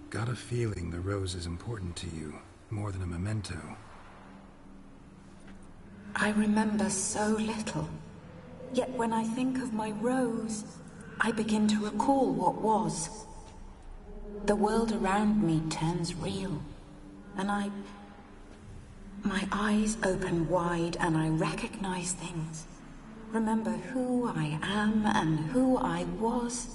Speaker 4: Got a feeling the rose is important to you, more than a memento.
Speaker 5: I remember so little. Yet when I think of my rose, I begin to recall what was. The world around me turns real, and my eyes open wide and I recognize things. Remember who I am and who I was.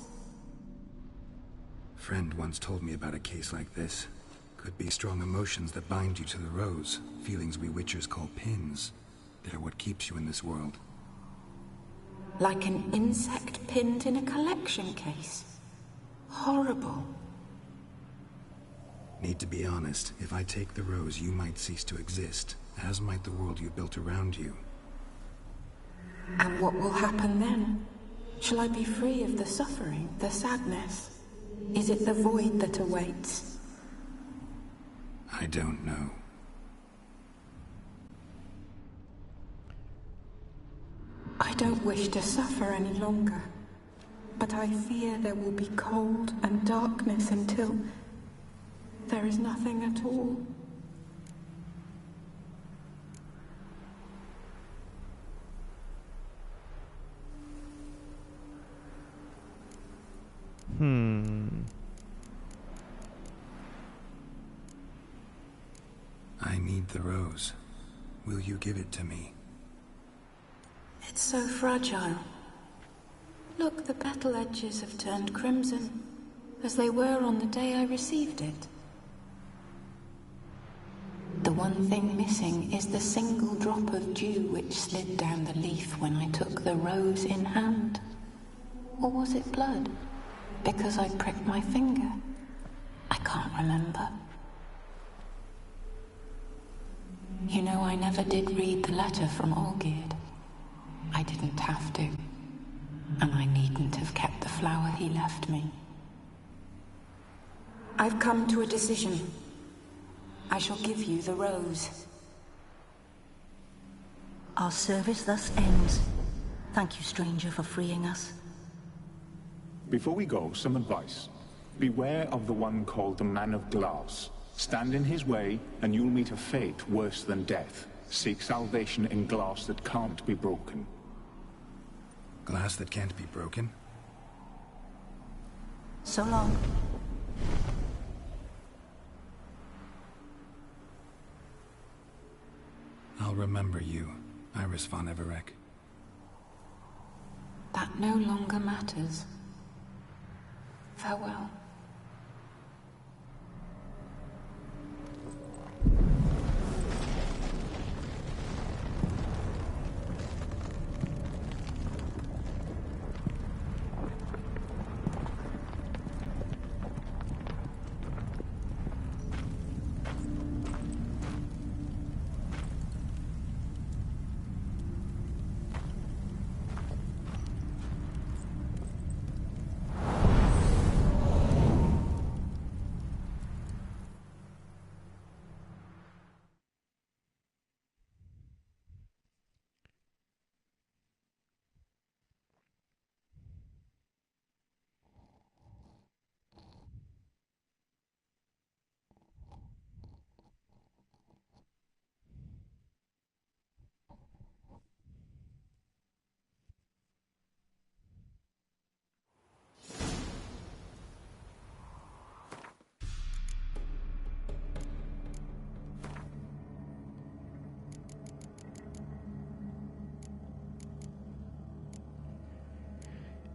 Speaker 4: Friend once told me about a case like this. Could be strong emotions that bind you to the rose, feelings we witchers call pins. They're what keeps you in this world.
Speaker 5: Like an insect pinned in a collection case. Horrible.
Speaker 4: Need to be honest, if I take the rose, you might cease to exist, as might the world you built around you.
Speaker 5: And what will happen then? Shall I be free of the suffering, the sadness? Is it the void that awaits?
Speaker 4: I don't know.
Speaker 5: I don't wish to suffer any longer, but I fear there will be cold and darkness until there is nothing at all.
Speaker 4: I need the rose. Will you give it to me?
Speaker 5: It's so fragile. Look, the petal edges have turned crimson, as they were on the day I received it. The one thing missing is the single drop of dew which slid down the leaf when I took the rose in hand. Or was it blood? Because I pricked my finger. I can't remember. You know, I never did read the letter from Olgierd. I didn't have to. And I needn't have kept the flower he left me. I've come to a decision. I shall give you the rose.
Speaker 10: Our service thus ends. Thank you, stranger, for freeing us.
Speaker 6: Before we go, some advice. Beware of the one called the Man of Glass. Stand in his way, and you'll meet a fate worse than death. Seek salvation in glass that can't be broken.
Speaker 4: Glass that can't be broken?
Speaker 10: So long.
Speaker 4: I'll remember you, Iris von Everec.
Speaker 5: That no longer matters. Farewell.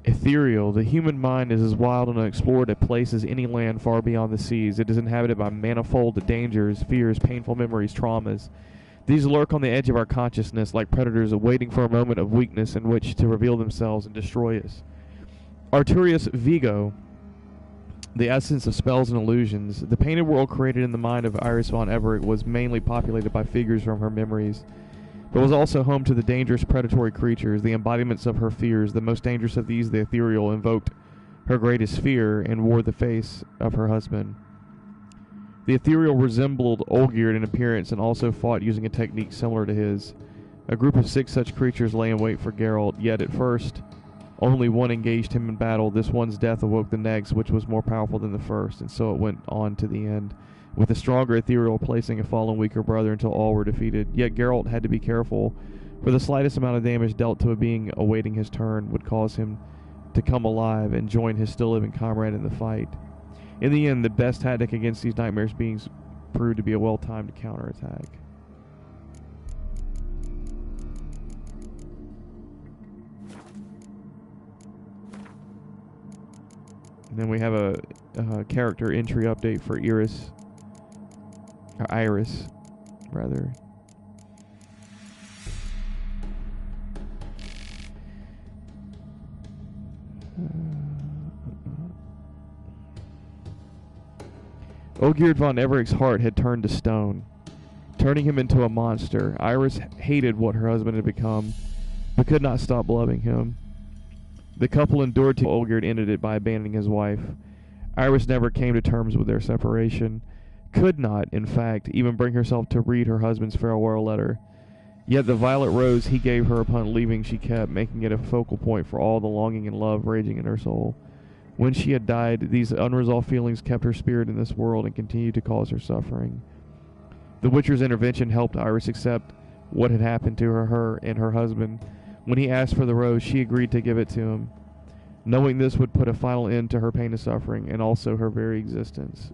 Speaker 1: Ethereal. The human mind is as wild and unexplored a place as any land far beyond the seas. It is inhabited by manifold dangers, fears, painful memories, traumas. These lurk on the edge of our consciousness like predators awaiting for a moment of weakness in which to reveal themselves and destroy us. Arturius Vigo, the essence of spells and illusions. The painted world created in the mind of Iris von Everec was mainly populated by figures from her memories, but was also home to the dangerous predatory creatures, the embodiments of her fears. The most dangerous of these, the Ethereal, invoked her greatest fear and wore the face of her husband. The Ethereal resembled Olgierd in appearance and also fought using a technique similar to his. A group of 6 such creatures lay in wait for Geralt, yet at first only one engaged him in battle. This one's death awoke the next, which was more powerful than the first, and so it went on to the end, with the stronger Ethereal placing a fallen weaker brother until all were defeated. Yet Geralt had to be careful, for the slightest amount of damage dealt to a being awaiting his turn would cause him to come alive and join his still living comrade in the fight. In the end, the best tactic against these nightmarish beings proved to be a well-timed counterattack. And then we have a character entry update for Iris, rather. Olgierd von Everec's heart had turned to stone, turning him into a monster. Iris hated what her husband had become, but could not stop loving him. The couple endured till Olgierd ended it by abandoning his wife. Iris never came to terms with their separation, could not, in fact, even bring herself to read her husband's farewell letter. Yet the violet rose he gave her upon leaving she kept, making it a focal point for all the longing and love raging in her soul. When she had died, these unresolved feelings kept her spirit in this world and continued to cause her suffering. The Witcher's intervention helped Iris accept what had happened to her and her husband. When he asked for the rose, she agreed to give it to him, knowing this would put a final end to her pain and suffering, and also her very existence.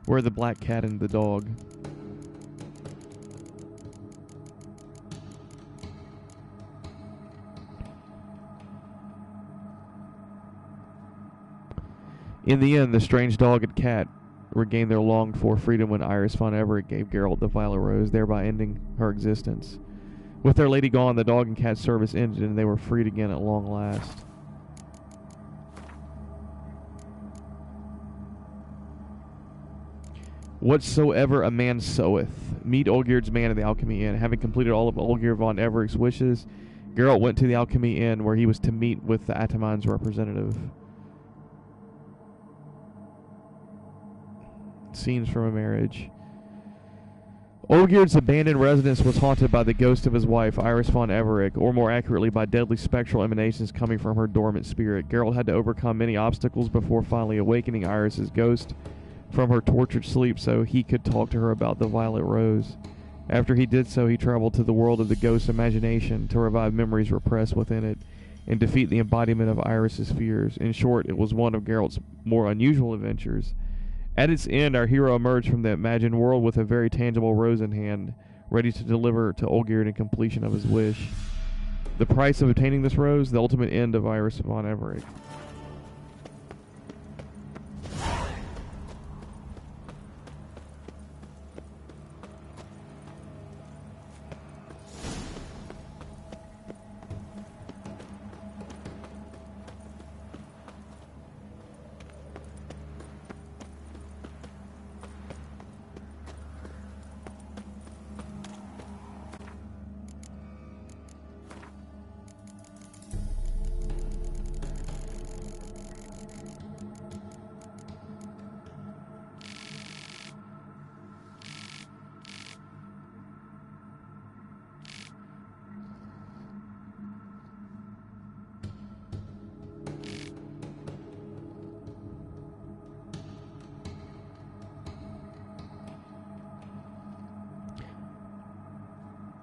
Speaker 1: Where the black cat and the dog. In the end, the strange dog and cat regained their longed-for freedom when Iris von Everett gave Geralt the violet rose, thereby ending her existence. With their lady gone, the dog and cat service ended, and they were freed again at long last. Whatsoever a man soweth. Meet Olgierd's man at the Alchemy Inn. Having completed all of Olgierd von Everett's wishes, Geralt went to the Alchemy Inn, where he was to meet with the Ataman's representative. Scenes from a marriage. Olgierd's abandoned residence was haunted by the ghost of his wife, Iris von Everett, or more accurately, by deadly spectral emanations coming from her dormant spirit. Geralt had to overcome many obstacles before finally awakening Iris's ghost from her tortured sleep so he could talk to her about the violet rose. After he did so, he traveled to the world of the ghost's imagination to revive memories repressed within it and defeat the embodiment of Iris's fears. In short, it was one of Geralt's more unusual adventures. At its end, our hero emerged from the imagined world with a very tangible rose in hand, ready to deliver to Olgierd in completion of his wish. The price of obtaining this rose, the ultimate end of Iris von Everett.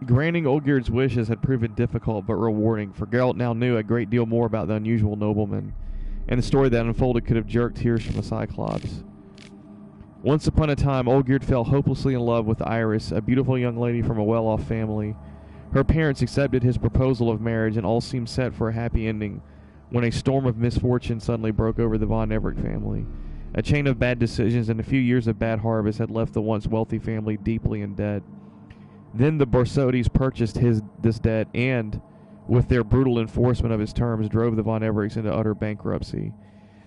Speaker 1: Granting Olgierd's wishes had proven difficult but rewarding, for Geralt now knew a great deal more about the unusual nobleman, and the story that unfolded could have jerked tears from the Cyclops. Once upon a time, Olgierd fell hopelessly in love with Iris, a beautiful young lady from a well-off family. Her parents accepted his proposal of marriage, and all seemed set for a happy ending, when a storm of misfortune suddenly broke over the von Everett family. A chain of bad decisions and a few years of bad harvest had left the once wealthy family deeply in debt. Then the Borsodis purchased this debt and, with their brutal enforcement of his terms, drove the von Everecks into utter bankruptcy.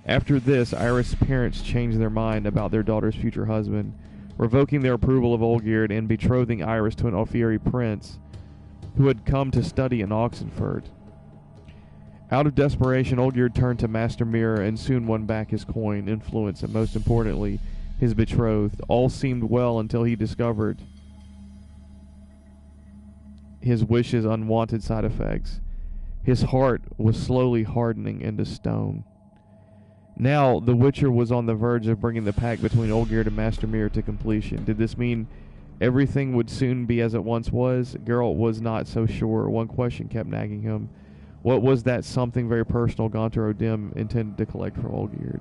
Speaker 1: After this, Iris' parents changed their mind about their daughter's future husband, revoking their approval of Olgierd and betrothing Iris to an Alfieri prince who had come to study in Oxenfurt. Out of desperation, Olgierd turned to Master Mirror and soon won back his coin, influence, and most importantly, his betrothed. All seemed well until he discovered his wishes' unwanted side effects. His heart was slowly hardening into stone. Now, the Witcher was on the verge of bringing the pact between Olgierd and Master Mirror to completion. Did this mean everything would soon be as it once was? Geralt was not so sure. One question kept nagging him. What was that something very personal Gontar O'Dim intended to collect from Olgierd?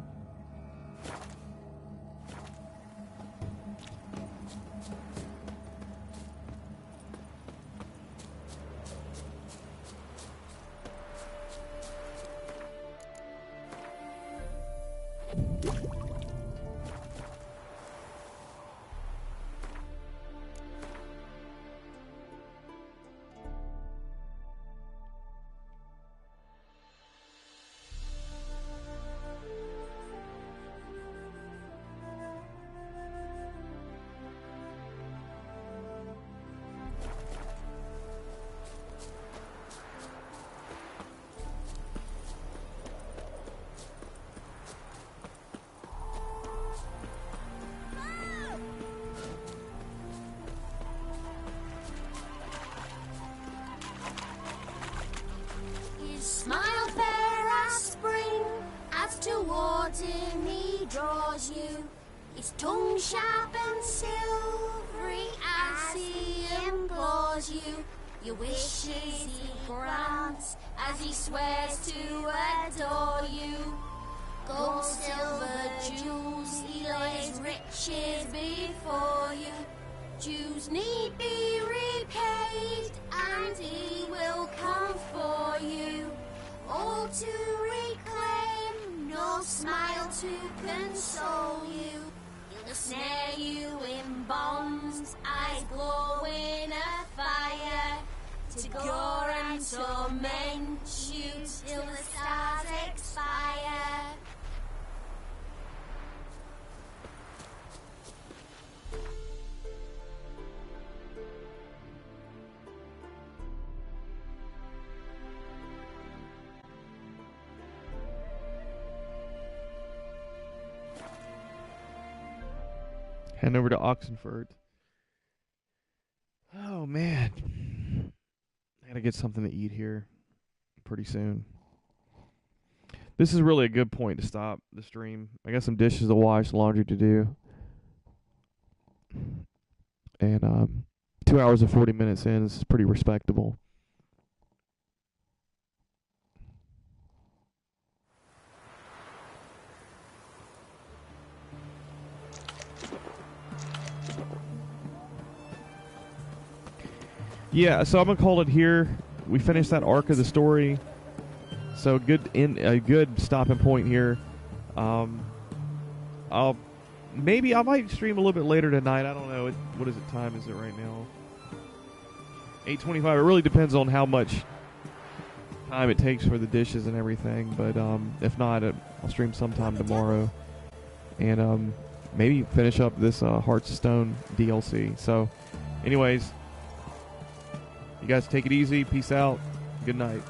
Speaker 11: towards him he draws you, his tongue sharp and silvery as he implores you. Your wishes he grants as he swears to adore you. Gold, silver, jewels, he lays riches before you. Dues need be repaid, and he will come for you. All to reclaim, no smile to console you. He'll snare you in bonds, eyes glowing a fire, to gore and torment you till the stars expire.
Speaker 1: Heading over to Oxenford. Oh man, I gotta get something to eat here pretty soon. This is really a good point to stop the stream. I got some dishes to wash, laundry to do, and 2 hours and 40 minutes in. This is pretty respectable. Yeah, so I'm gonna call it here. We finished that arc of the story, so a good stopping point here. I might stream a little bit later tonight. I don't know. What is it? Time is it right now? 8:25. It really depends on how much time it takes for the dishes and everything. But if not, I'll stream sometime tomorrow, and maybe finish up this Hearts of Stone DLC. So, anyways. You guys take it easy. Peace out. Good night.